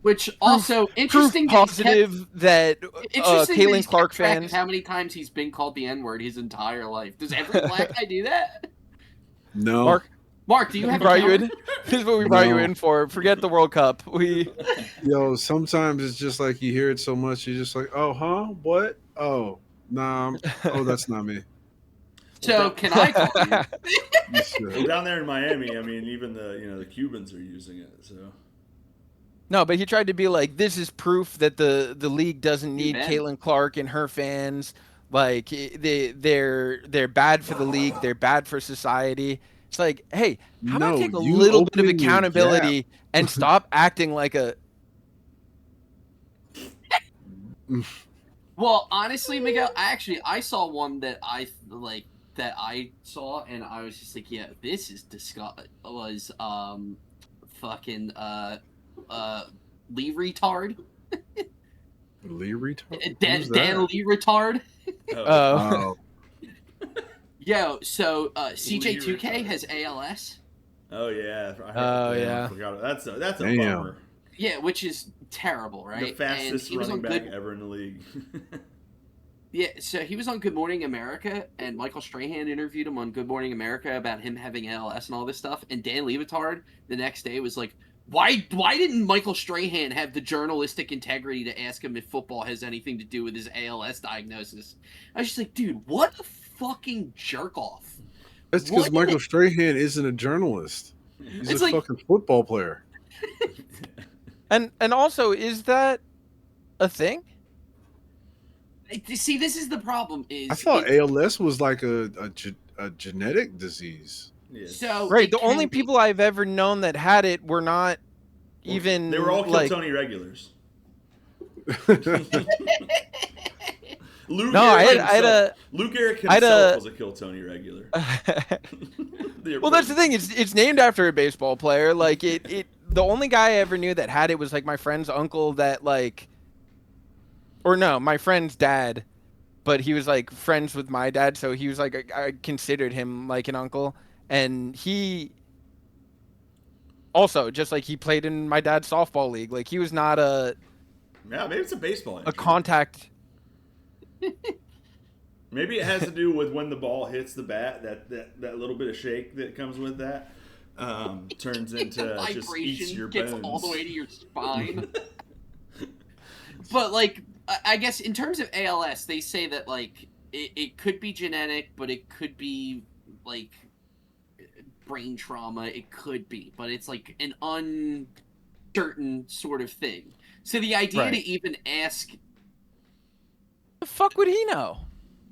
which also interesting positive that Caitlin Clark fans. How many times he's been called the N-word his entire life? Does every black guy do that? No. Mark, do you have brought you in? This is what we brought you in for. Forget the World Cup. Yo, sometimes it's just like you hear it so much, you're just like, oh, huh? What? Oh, nah. Oh, that's not me. So can I call you? Well, down there in Miami, I mean, even the Cubans are using it. So. No, but he tried to be like, this is proof that the league doesn't need Caitlin Clark and her fans. Like they're bad for the league. They're bad for society. It's like, hey, how about take a little bit of accountability and stop acting like a. Well, honestly, Miguel, I saw one that I saw, and I was just like, yeah, this is disgusting. Was fucking Lee retard. Lee retard. Dan Who's that? Lee retard. Oh, Oh, Yo, so Lee CJ2K retard. has ALS. oh yeah. Yeah. I forgot. That's a Damn. bummer. Yeah, which is terrible, right? The fastest and he was running on back Good. ever in the league. Yeah, so he was on Good Morning America, and Michael Strahan interviewed him on Good Morning America about him having ALS and all this stuff. And Dan Lebatard the next day was like, "Why didn't Michael Strahan have the journalistic integrity to ask him if football has anything to do with his ALS diagnosis?" I was just like, "Dude, what a fucking jerk off!" that's because What? Michael Strahan isn't a journalist. He's It's a like- fucking football player. And also, is that a thing? See, this is the problem. Is I thought ALS was like a genetic disease. Yes. So Right. it The can only be. people I've ever known that had it were not even. They were all Kill like. Tony regulars. Lou No, Gehrig I had himself- Lou Gehrig I had himself a- was a Kill Tony regular. Well, that's the thing. It's named after a baseball player. Like it. The only guy I ever knew that had it was like my friend's uncle. That like, or no, my friend's dad, but he was like friends with my dad, so he was like I considered him like an uncle, and he. Also, just like he played in my dad's softball league, like he was not Yeah, maybe it's a baseball injury. a contact. Maybe it has to do with when the ball hits the bat, that little bit of shake that comes with that turns into The just eats your vibration gets bones. all the way to your spine. But like, I guess in terms of ALS, they say that like it could be genetic, but it could be like brain trauma. It could be, but it's like an uncertain sort of thing. So the idea Right. to even ask, The fuck would he know?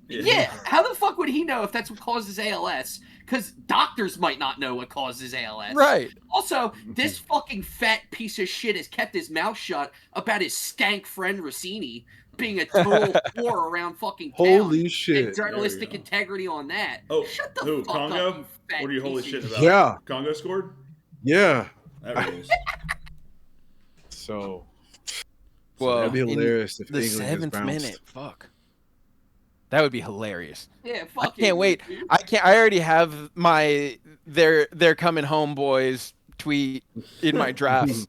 yeah, how the fuck would he know if that's what causes ALS? Because doctors might not know what causes ALS. Right. Also, this fucking fat piece of shit has kept his mouth shut about his skank friend Rossini being a total whore around fucking town. Holy And shit. journalistic There we go. integrity on that. Oh, Shut the who? fuck Congo? up, you fat What are you holy piece shit of about? Yeah. Congo scored? Yeah. That rules. So Well, that'd be in hilarious if the England gets 7th bounced. minute. Fuck. That would be hilarious. Yeah, I fuck can't wait. I already have my they're coming home boys tweet in my drafts.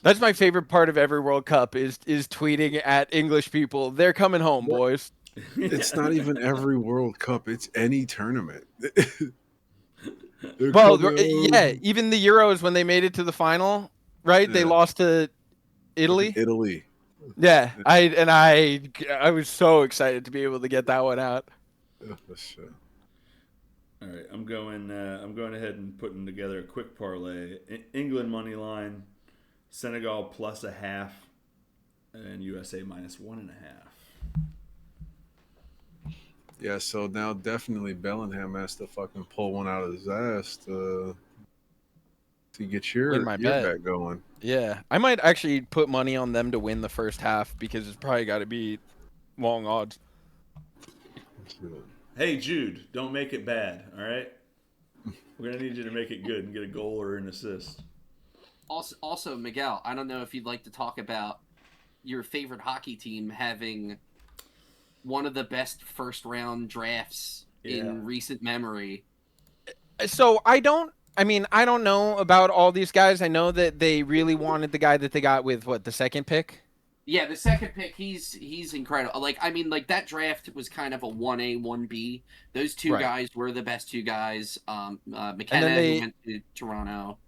That's my favorite part of every World Cup is tweeting at English people. They're coming home, boys. It's not even every World Cup. It's any tournament. They're Well, coming yeah, home. even the Euros when they made it to the final, right? They Yeah. lost to Italy. Italy. Yeah, I was so excited to be able to get that one out. Oh, shit. All right, I'm going ahead and putting together a quick parlay. England money line, Senegal plus a half, and USA minus 1.5. Yeah, so now definitely Bellingham has to fucking pull one out of his ass to get your Win my bet. bet going. Yeah, I might actually put money on them to win the first half because it's probably got to be long odds. Hey Jude, don't make it bad. All right, we're gonna need you to make it good and get a goal or an assist. Also, Miguel, I don't know if you'd like to talk about your favorite hockey team having one of the best first round drafts Yeah. in recent memory. So I don't know about all these guys. I know that they really wanted the guy that they got with the second pick. Yeah, the second pick, he's incredible. Like, I mean, like that draft was kind of a 1A, 1B. Those two Right. guys were the best two guys. McKenna they- who went to Toronto.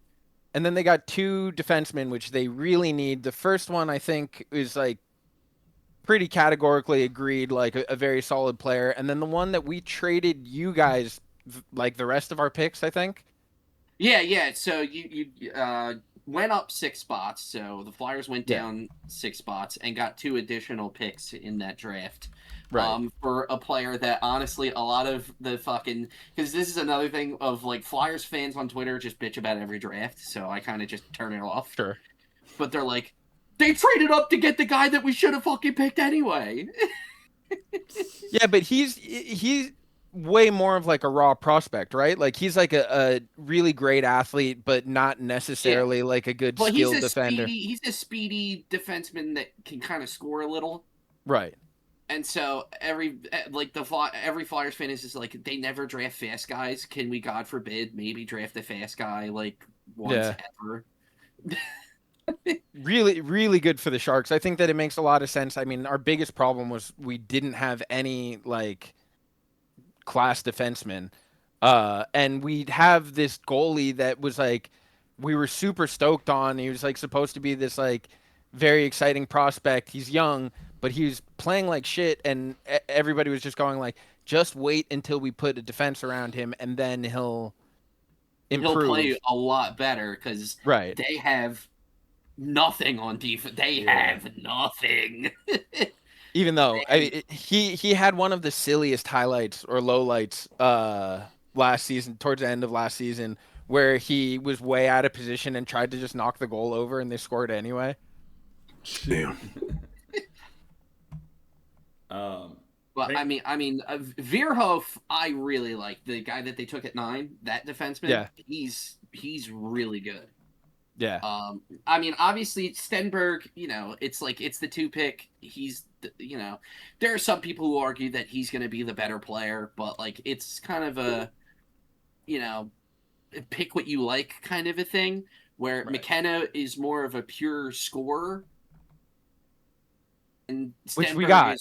And then they got two defensemen, which they really need. The first one, I think, is like pretty categorically agreed, like a very solid player. And then the one that we traded you guys, like the rest of our picks, I think. Yeah. So you went up 6 spots. So the Flyers went Yeah. down 6 spots and got 2 additional picks in that draft. Right. For a player that honestly, a lot of the fucking, because this is another thing of like Flyers fans on Twitter just bitch about every draft, so I kind of just turn it off. Sure. But they're like, they traded up to get the guy that we should have fucking picked anyway. Yeah, but he's way more of like a raw prospect, right? Like he's like a really great athlete, but not necessarily like a good Well, skilled defender. he's a speedy defenseman that can kind of score a little. Right. And so every Flyers fan is just like, they never draft fast guys. Can we, God forbid, maybe draft a fast guy like once ever? Really, really good for the Sharks. I think that it makes a lot of sense. I mean, our biggest problem was we didn't have any like class defensemen. And we'd have this goalie that was like, we were super stoked on. He was like supposed to be this like very exciting prospect. He's young, but he was playing like shit. And everybody was just going like, just wait until we put a defense around him and then he'll improve. He'll play a lot better because they have nothing on defense. They have nothing. Even though he had one of the silliest highlights or lowlights last season, towards the end of last season, where he was way out of position and tried to just knock the goal over, and they scored anyway. Damn. But I mean, Veerhoff, I really like the guy that they took at 9. That defenseman, yeah, he's really good. Yeah. I mean, obviously Stenberg, it's like it's the 2 pick. He's, there are some people who argue that he's going to be the better player, but like it's kind of a, pick what you like kind of a thing. Where McKenna is more of a pure scorer, and Stenberg which we got.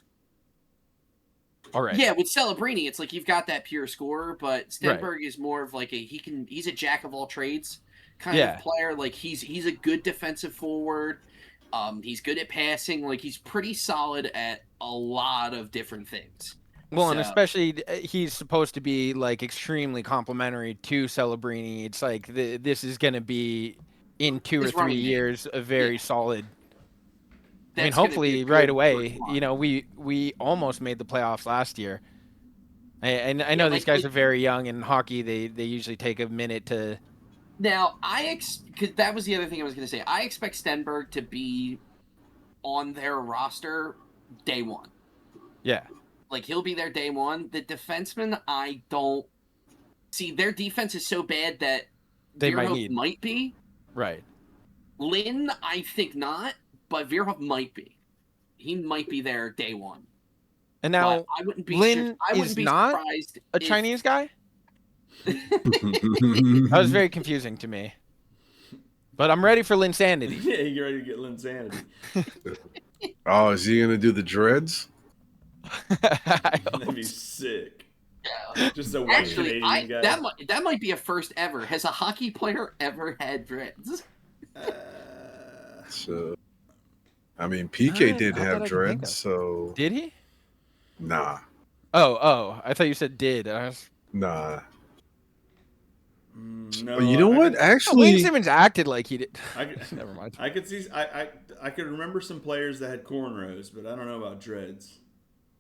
All right. Yeah, with Celebrini, it's like you've got that pure scorer, but Stenberg is more of like he's a jack of all trades kind of player. Like he's a good defensive forward. He's good at passing. Like he's pretty solid at a lot of different things. Well, and especially he's supposed to be like extremely complimentary to Celebrini. It's like this is going to be in 2 or 3 years a very solid. I mean, hopefully right away. We almost made the playoffs last year. I know these guys are very young in hockey. They usually take a minute to. Now, because that was the other thing I was going to say. I expect Stenberg to be on their roster day 1. Yeah. Like, he'll be there day 1. The defensemen, I don't see. Their defense is so bad that they Veerhoff might be. Right. Lynn, I think not, but Veerhoff might be. He might be there day 1. And now, but I wouldn't be Lynn is not a Chinese guy? That was very confusing to me. But I'm ready for Linsanity. Yeah, you're ready to get Linsanity. Oh, is he gonna do the dreads? That'd be sick. Just a white Canadian guy. That might be a first ever. Has a hockey player ever had dreads? So, I mean, PK did have dreads. So did he? Nah. Oh! I thought you said did. Nah. No, but you know what? Actually, Wayne Simmons acted like he did. Never mind. I could see. I could remember some players that had cornrows, but I don't know about dreads.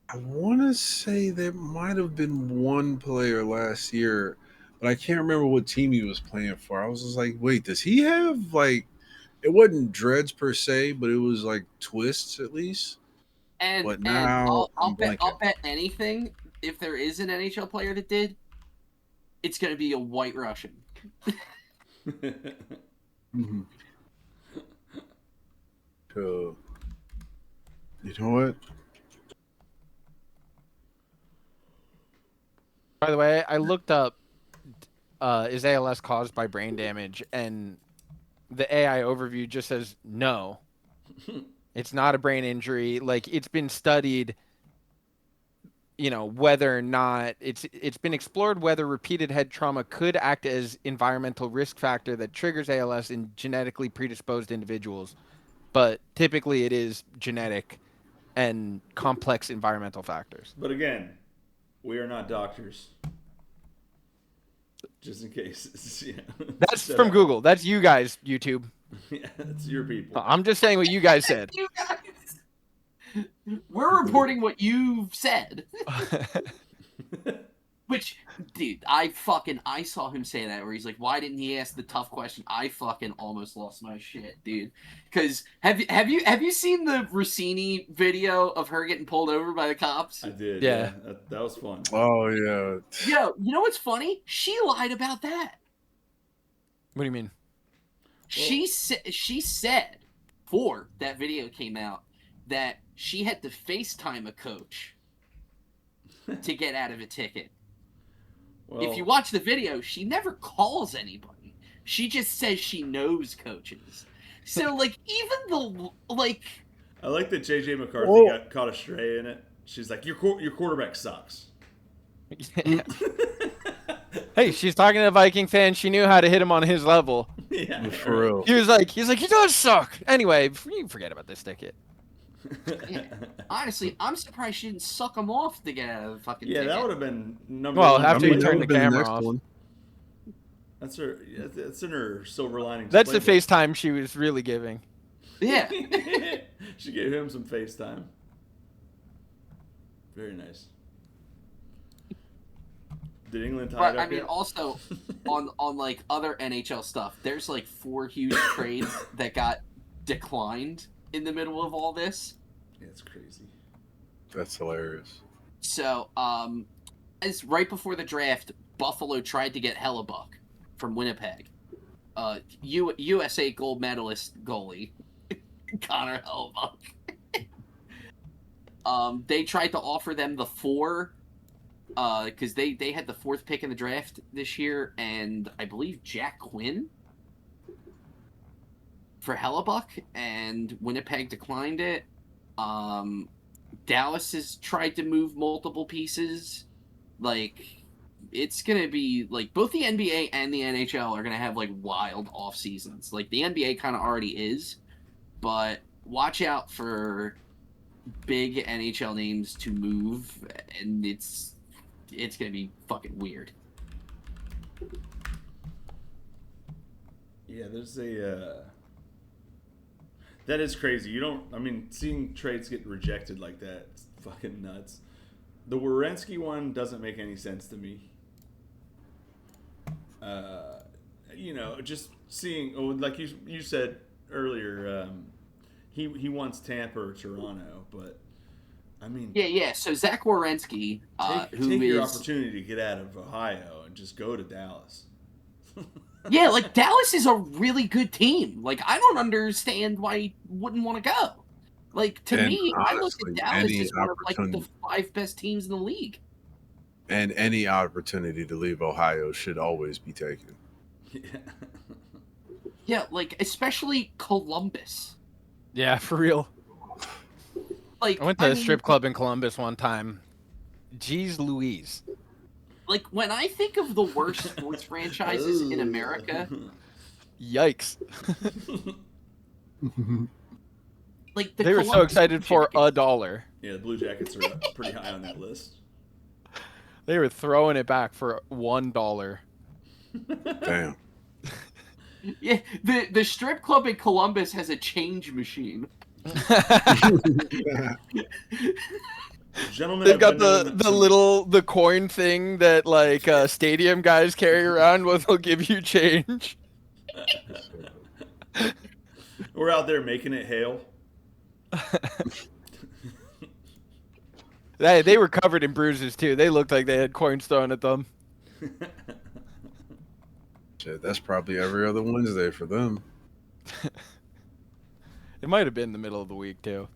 I want to say there might have been one player last year, but I can't remember what team he was playing for. I was just like, wait, does he have like? It wasn't dreads per se, but it was like twists at least. But now I'll bet anything. If there is an NHL player that did, it's going to be a White Russian. Mm-hmm. So, you know what? By the way, I looked up is ALS caused by brain damage, and the AI overview just says no. It's not a brain injury. Like, it's been studied, whether or not it's been explored whether repeated head trauma could act as environmental risk factor that triggers ALS in genetically predisposed individuals. But typically it is genetic and complex environmental factors. But again, we are not doctors. Just in case. That's from Google. That's you guys, YouTube. Yeah, that's your people. I'm just saying what you guys said. You guys. We're reporting what you've said. Which dude, I saw him say that where he's like, why didn't he ask the tough question? I fucking almost lost my shit, dude. Because have you seen the Rossini video of her getting pulled over by the cops? I did. Yeah. That was fun. Oh yeah. Yo, you know what's funny? She lied about that. What do you mean? She said before that video came out that she had to FaceTime a coach to get out of a ticket. Well, If you watch the video, she never calls anybody. She just says she knows coaches. So, like, even the, like... I like that JJ McCarthy got caught astray in it. She's like, your quarterback sucks. Hey, she's talking to a Viking fan. She knew how to hit him on his level. Yeah, For real. He was like, he does suck. Anyway, you forget about this ticket. Yeah. Honestly, I'm surprised she didn't suck him off to get out of the fucking ticket. that would have been number Well, one. after you that turn the would've been camera next off. one. That's her. That's in her silver lining. That's the playbook. FaceTime she was really giving. Yeah. She gave him some FaceTime. Very nice. Did England tie it But, up I mean, yet? also, on like, other NHL stuff, there's, like, 4 huge trades that got declined in the middle of all this. Yeah, it's crazy. That's hilarious. So, as right before the draft, Buffalo tried to get Hellebuck from Winnipeg. USA gold medalist goalie, Connor Hellebuck. They tried to offer them the 4, because they had the 4th pick in the draft this year, and I believe Jack Quinn for Hellebuck, and Winnipeg declined it. Dallas has tried to move multiple pieces. Like, it's gonna be like both the NBA and the NHL are gonna have like wild off seasons. Like the NBA kind of already is, but watch out for big NHL names to move, and it's gonna be fucking weird. Yeah, there's a. That is crazy. You don't. I mean, seeing trades get rejected like that, it's fucking nuts. The Werenski one doesn't make any sense to me. You know, just seeing, like you said earlier, he wants Tampa or Toronto, but I mean, Yeah. So Zach Werenski, take who your is opportunity to get out of Ohio and just go to Dallas. yeah, like Dallas is a really good team. Like I don't understand why he wouldn't want to go. Like to And me, I look honestly, at Dallas any as one of like the opportunity- 5 best teams in the league. And any opportunity to leave Ohio should always be taken. Yeah. Yeah, like especially Columbus. Yeah, for real. Like I went to a mean, strip club in Columbus one time. Jeez Louise. Like when I think of the worst sports franchises in America, Yikes. like the They were so Columbus excited Blue for Jackets. $1. Yeah, the Blue Jackets are pretty high on that list. They were throwing it back for $1. Damn. Yeah, the strip club in Columbus has a change machine. Gentlemen, They've have got been known the some- little the coin thing that like stadium guys carry around where they'll give you change. We're out there making it hail. They were covered in bruises too. They looked like they had coins thrown at them. Shit, that's probably every other Wednesday for them. It might have been the middle of the week too.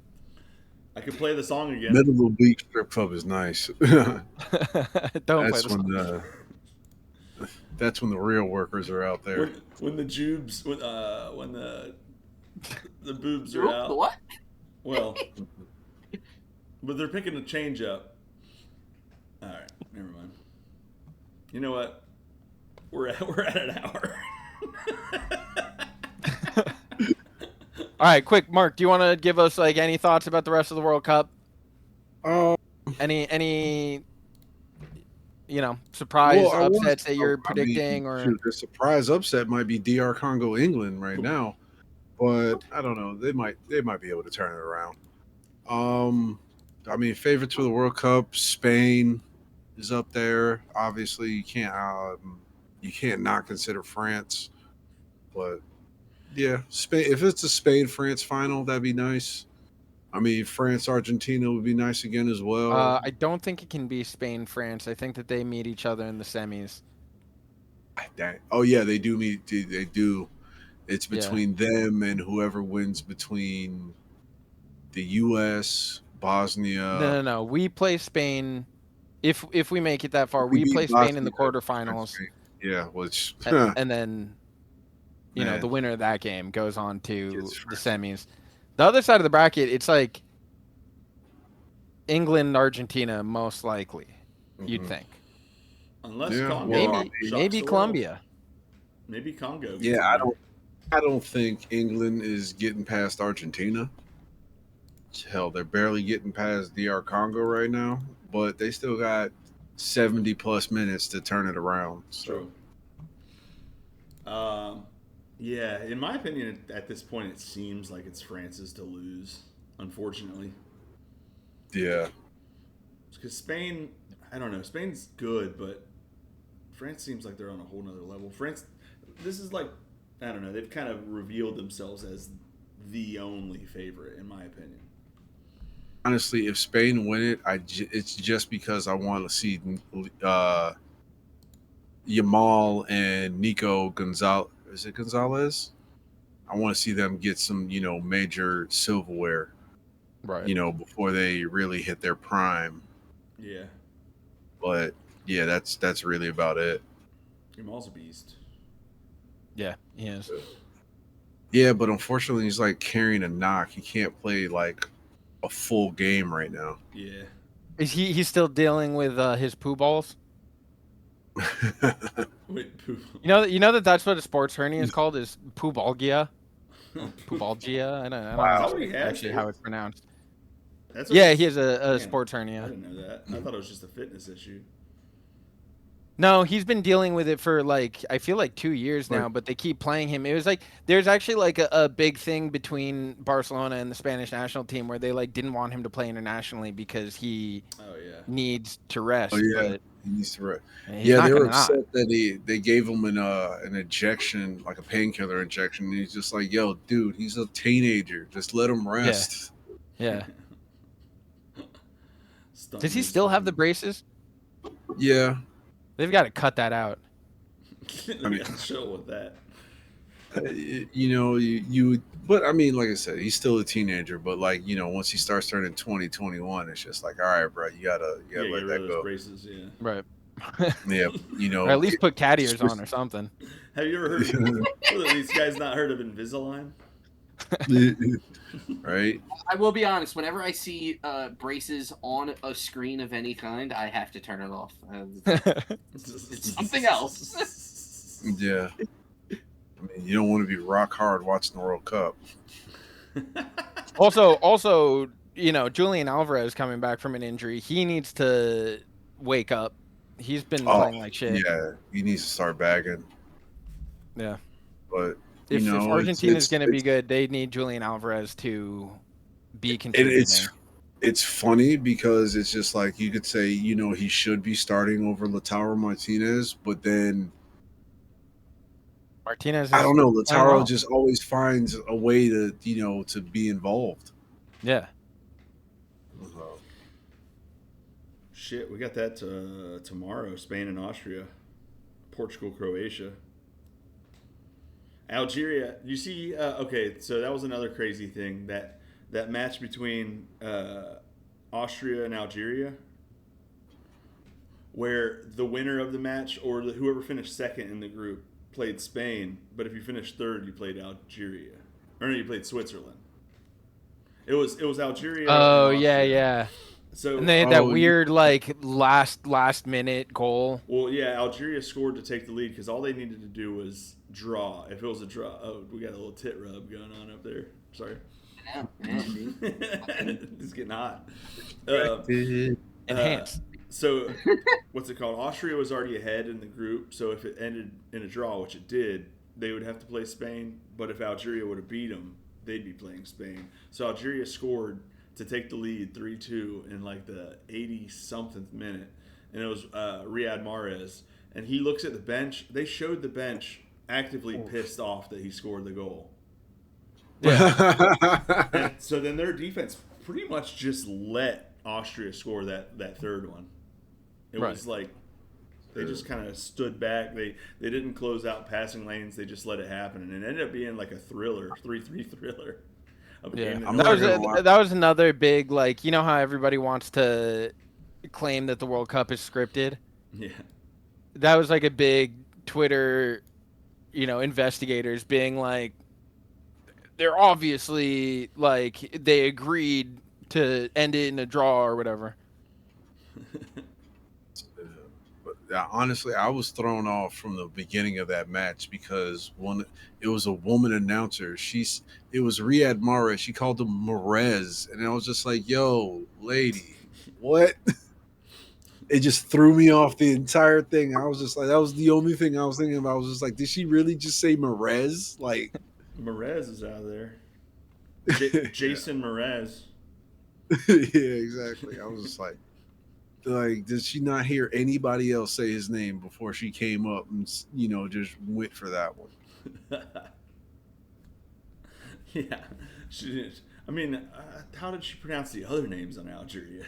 I could play the song again. Middle of the week strip club is nice. Don't play That's the when song. that's when the real workers are out there. When the jubes, when the boobs are The out. what? Well, but they're picking a change up. All right, never mind. You know what? We're at an hour. All right, quick, Mark. Do you want to give us like any thoughts about the rest of the World Cup? Any surprise Well, I was- upsets that you're I mean, predicting or shoot, the surprise upset might be DR Congo England right now, but I don't know. They might be able to turn it around. I mean, favorites for the World Cup: Spain, is up there. Obviously, you can't not consider France, but yeah, Spain. If it's a Spain France final, that'd be nice. I mean, France Argentina would be nice again as well. I don't think it can be Spain France. I think that they meet each other in the semis. Oh yeah, they do meet. They do. It's Yeah. between them and whoever wins between the U.S., Bosnia. No. We play Spain. If we make it that far, We we beat play Spain in the Bosnia. quarterfinals, Yeah, which and then man, the winner of that game goes on to gets the first. semis. The other side of the bracket, it's like England, Argentina, most likely. You'd Mhm. think. Unless Yeah, Congo well, shocks Maybe the world. Colombia. Maybe Congo. Gets Yeah, in there. I don't think England is getting past Argentina. Hell, they're barely getting past DR Congo right now, but they still got 70 plus minutes to turn it around. So True. Yeah, in my opinion, at this point, it seems like it's France's to lose. Unfortunately, yeah, because Spain, I don't know, Spain's good, but France seems like they're on a whole nother level. France, this is like, I don't know, they've kind of revealed themselves as the only favorite, in my opinion. honestly, if Spain win it, it's just because I want to see uh, Yamal and Nico Gonzalez. Is it Gonzalez? I want to see them get some, major silverware, Right. before they really hit their prime. Yeah, But yeah, that's really about it. Jamal's a beast. Yeah, he is. Yeah, but unfortunately, he's like carrying a knock. He can't play like a full game right now. Yeah. Is he's still dealing with his poo balls? Wait, poo. You know that that's what a sports hernia is called, is pubalgia. Pubalgia. I don't Wow. Is know that what he has, actually how dude? it's pronounced. That's what Yeah, he's- he has a Man, sports I hernia. didn't know that. I thought it was just a fitness issue. No, he's been dealing with it for like I feel like 2 years now, Right. but they keep playing him. It was like there's actually like a big thing between Barcelona and the Spanish national team where they like didn't want him to play internationally because he Oh yeah. needs to rest. Oh yeah, But he needs to. he's Yeah, not they were gonna not. upset that they gave him an injection, like a painkiller injection. And he's just like, "Yo, dude, he's a teenager. Just let him rest." Yeah. Stunt Does he moves still have the fucking- braces? Yeah, They've got to cut that out. I mean, chill with that. but I mean, like I said, he's still a teenager. But like, once he starts turning 20, 21, it's just like, all right, bro, you gotta Yeah, let get rid that of those go. braces. Yeah. Right. Yeah, Or at least put cat ears on or something. Have you ever heard? Well, these guys not heard of Invisalign? right? I will be honest. Whenever I see braces on a screen of any kind, I have to turn it off. It's something else. Yeah. I mean, you don't want to be rock hard watching the World Cup. Also, Julian Alvarez coming back from an injury. He needs to wake up. He's been playing like shit. Yeah, he needs to start bagging. Yeah. But If Argentina's it's going to be good, they need Julian Alvarez to be and contributing. it's funny because it's just like you could say, he should be starting over Lautaro Martinez, but then Martinez is I don't know, playing Lautaro well. just always finds a way to, to be involved. Yeah. Shit, we got that tomorrow. Spain and Austria, Portugal, Croatia, Algeria. You see? Okay, so that was another crazy thing that match between Austria and Algeria, where the winner of the match or whoever finished second in the group played Spain, but if you finished third, you played Algeria, or no, you played Switzerland. It was Algeria. Oh, and yeah, Austria. yeah. So And they had that Oh, weird like last minute goal. well, yeah, Algeria scored to take the lead because all they needed to do was draw. If it was a draw, oh, we got a little tit rub going on up there. Sorry, Yeah, it's getting hot. Enhanced. So, what's it called? Austria was already ahead in the group, so if it ended in a draw, which it did, they would have to play Spain. But if Algeria would have beat them, they'd be playing Spain. So Algeria scored to take the lead 3-2 in like the 80-something minute, and it was Riyad Mahrez, and he looks at the bench. They showed the bench actively pissed off that he scored the goal. And so then their defense pretty much just let Austria score that third one. It was like they just kind of stood back. They didn't close out passing lanes. They just let it happen, and it ended up being like a thriller, 3-3 thriller. That was another big, like, you know how everybody wants to claim that the World Cup is scripted? Yeah. That was like a big Twitter, investigators being like, they're obviously, like, they agreed to end it in a draw or whatever. But honestly, I was thrown off from the beginning of that match because it was a woman announcer. It was Riyad Mahrez. She called him Marez, and I was just like, "Yo, lady, what?" It just threw me off the entire thing. I was just like, that was the only thing I was thinking about. I was just like, did she really just say Marez? Like, Marez is out there. Jason Marez. Yeah, exactly. I was just like, did she not hear anybody else say his name before she came up and just went for that one? Yeah, she did. I mean, how did she pronounce the other names on Algeria?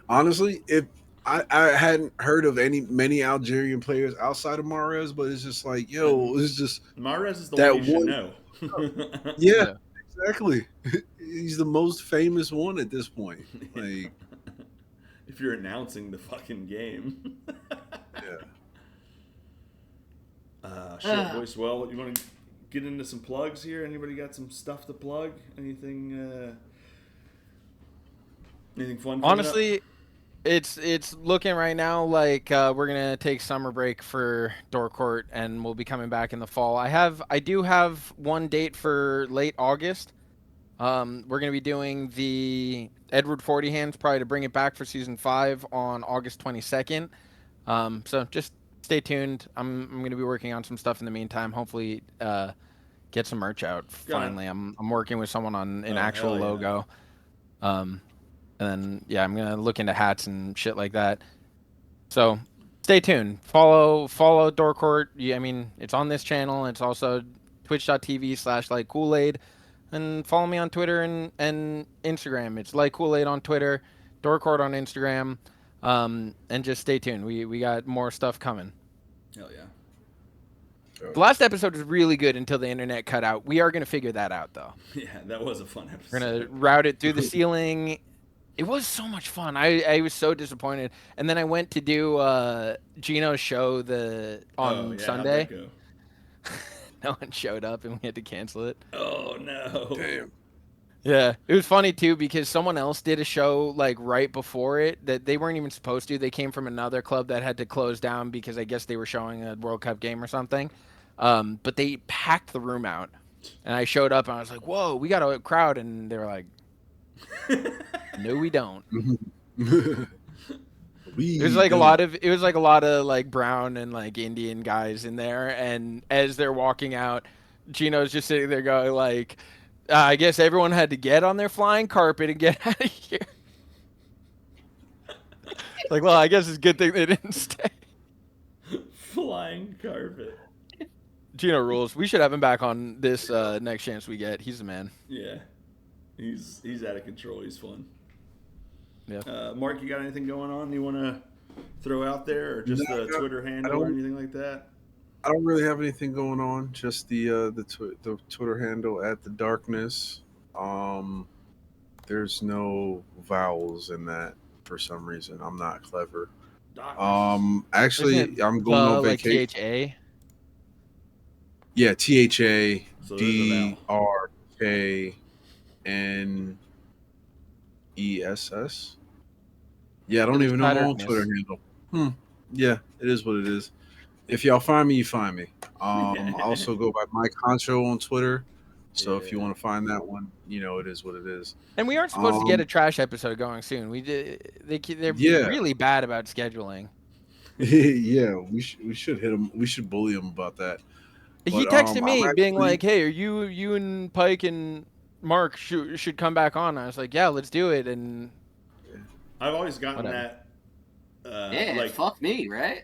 Honestly, if I hadn't heard of many Algerian players outside of Mahrez, but it's just like, yo, it's just Mahrez is the one you should know. Yeah, exactly. He's the most famous one at this point. Like, if you're announcing the fucking game. Shit, boys. Well, you want to get into some plugs here? Anybody got some stuff to plug? Anything fun? Honestly, it's looking right now like we're gonna take summer break for Dork, and we'll be coming back in the fall. I do have one date for late August. We're gonna be doing the Edward 40 Hands, probably to bring it back for season 5 on August 22nd. So just stay tuned. I'm gonna be working on some stuff in the meantime. Hopefully, get some merch out. Finally, I'm working with someone on an actual logo. And then I'm gonna look into hats and shit like that. So stay tuned. Follow Dork. Yeah, I mean, it's on this channel. It's also twitch.tv/LikeKool-Aid, and follow me on Twitter and Instagram. It's Like Kool-Aid on Twitter, Dork on Instagram, and just stay tuned. We got more stuff coming. Hell yeah. The last episode was really good until the internet cut out. We are gonna figure that out though. Yeah, that was a fun episode. We're gonna route it through the ceiling. It was so much fun. I was so disappointed. And then I went to do Gino's show on Sunday. How'd that go? No one showed up and we had to cancel it. Oh, no. damn. Yeah. It was funny, too, because someone else did a show like right before it that they weren't even supposed to. They came from another club that had to close down because I guess they were showing a World Cup game or something. But they packed the room out. And I showed up and I was like, whoa, we got a crowd. And they were like, no, we don't. It was like a lot of like brown and like Indian guys in there, and as they're walking out, Gino's just sitting there going like, I guess everyone had to get on their flying carpet and get out of here. Like, well, I guess it's a good thing they didn't stay. Flying carpet. Gino rules. We should have him back on this next chance we get. He's the man. Yeah. He's out of control. He's fun. Yeah. Mark, you got anything going on you want to throw out there, or just the Twitter handle or anything like that? I don't really have anything going on. Just the Twitter handle at the darkness. There's no vowels in that for some reason. I'm not clever. Actually, I'm going on vacation. Like THA? Yeah, THA So there's a vowel. DRKNESS. Yeah, I don't even know my own Twitter handle. Yeah, it is what it is. If y'all find me, you find me. I also go by Mike Honcho on Twitter. So if you want to find that one, it is what it is. And we aren't supposed to get a trash episode going soon. They're really bad about scheduling. Yeah, we should hit them. We should bully them about that. He texted me being like, "Hey, are you and Pike and Mark should come back on?" I was like, "Yeah, let's do it." And I've always gotten Whatever. that. Yeah, Like fuck me, right?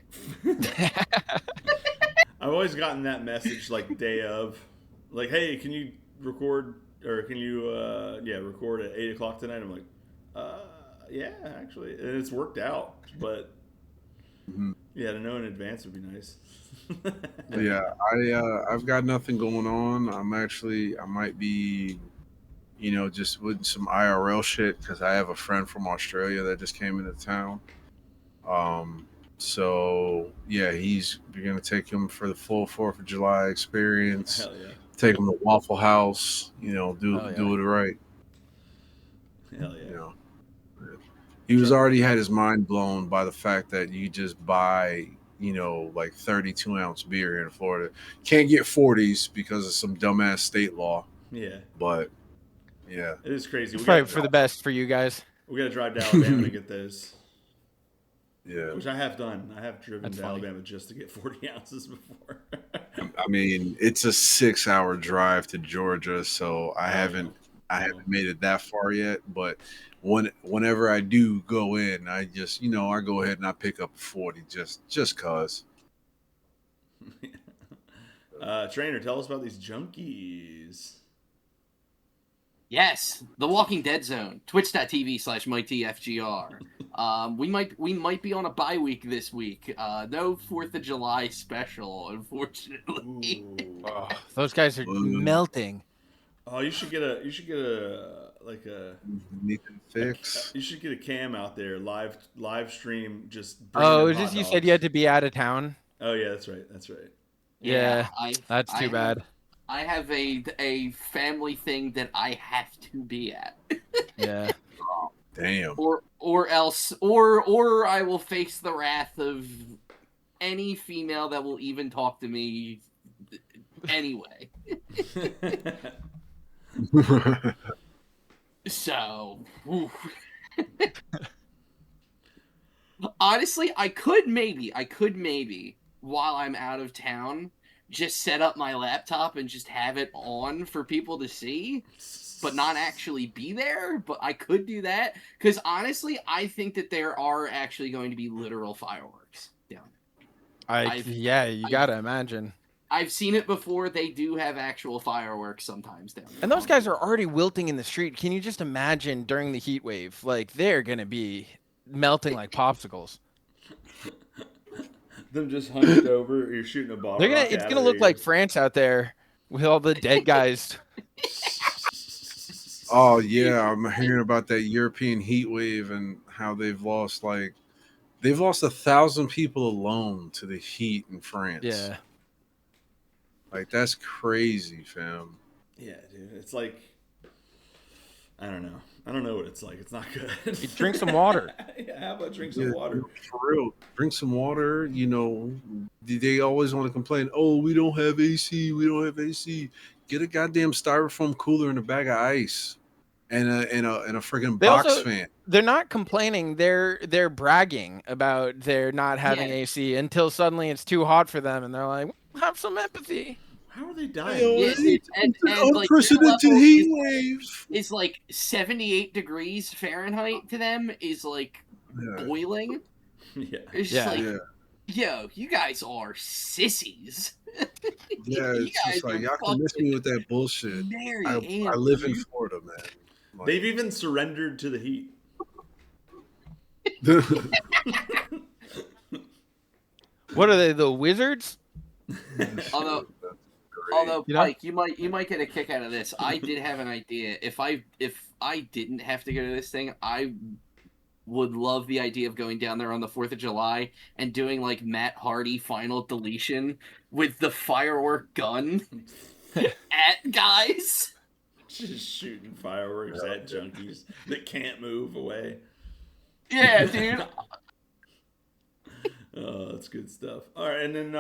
I've always gotten that message like day of, like, hey, can you record or can you record at 8 o'clock tonight? I'm like, yeah, actually, and it's worked out, but Mhm. yeah, to know in advance would be nice. Yeah, I've got nothing going on. I might be, just with some IRL shit because I have a friend from Australia that just came into town. So yeah, we're gonna take him for the full 4th of July experience. Hell yeah, Take him to Waffle House. Do Oh, yeah. do it right. hell yeah. You know, he was already had his mind blown by the fact that you just buy, like 32-ounce beer here in Florida. Can't get 40s because of some dumbass state law. Yeah, But yeah, it is crazy. It's probably for the best for you guys. We got to drive to Alabama to get those, yeah. which I have done. I have driven That's to funny. Alabama just to get 40 ounces before. I mean, it's a 6-hour drive to Georgia, so I haven't made it that far yet. But whenever I do go in, I just I go ahead and I pick up a 40 just cause. Trainer, tell us about these junkies. Yes, The Walking Dead Zone, twitch.tv/MightTFGR. We might be on a bye week this week. No 4th of July special, unfortunately. Ooh. Oh, those guys are melting. Oh, you should get a Nathan Fix. you should get a cam out there, live stream, just Oh, bringing is them this hot you said dogs. you had to be out of town? Oh yeah, that's right. Yeah, that's too bad. I have a family thing that I have to be at. Yeah. Damn. Or else I will face the wrath of any female that will even talk to me anyway. So, honestly, I could maybe while I'm out of town just set up my laptop and just have it on for people to see, but not actually be there. But I could do that because honestly, I think that there are actually going to be literal fireworks down there. You gotta imagine. I've seen it before. They do have actual fireworks sometimes down there. And those guys are already wilting in the street. Can you just imagine during the heat wave? Like, they're gonna be melting like popsicles. Them just hunched over. You're shooting a bottle. It's gonna look like France out there with all the dead guys. Oh yeah, I'm hearing about that European heat wave and how they've lost 1,000 people alone to the heat in France. Yeah. Like that's crazy, fam. Yeah, dude. It's like I don't know. I don't know what it's like. It's not good. Drink some water. Yeah, how about drink some water? For real. Drink some water. They always want to complain, oh, we don't have AC. We don't have AC. Get a goddamn styrofoam cooler and a bag of ice and a freaking box fan. They're not complaining. They're bragging about their not having AC until suddenly it's too hot for them and they're like, have some empathy. How are they dying? It's an unprecedented heat wave. It's like 78 degrees Fahrenheit to them is like boiling. Yeah. It's just like, yo, you guys are sissies. Yeah, it's just like y'all can miss me with that bullshit. I live in Florida, man. Like, they've even surrendered to the heat. What are they, the wizards? Although Pike, you might get a kick out of this. I did have an idea. If I didn't have to go to this thing, I would love the idea of going down there on the 4th of July and doing like Matt Hardy Final Deletion with the firework gun at guys. Just shooting fireworks at junkies that can't move away. Yeah, dude. Oh, that's good stuff. All right, and then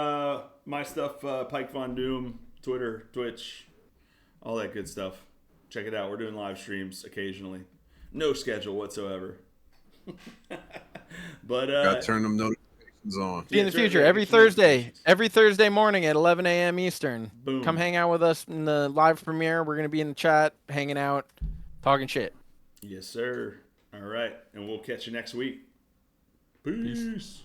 my stuff, Pike Von Doom, Twitter, Twitch, all that good stuff. Check it out. We're doing live streams occasionally. No schedule whatsoever. But gotta turn them notifications on. In the future, every Thursday morning at 11 a.m. Eastern. Boom. Come hang out with us in the live premiere. We're gonna be in the chat, hanging out, talking shit. Yes, sir. All right, and we'll catch you next week. Peace.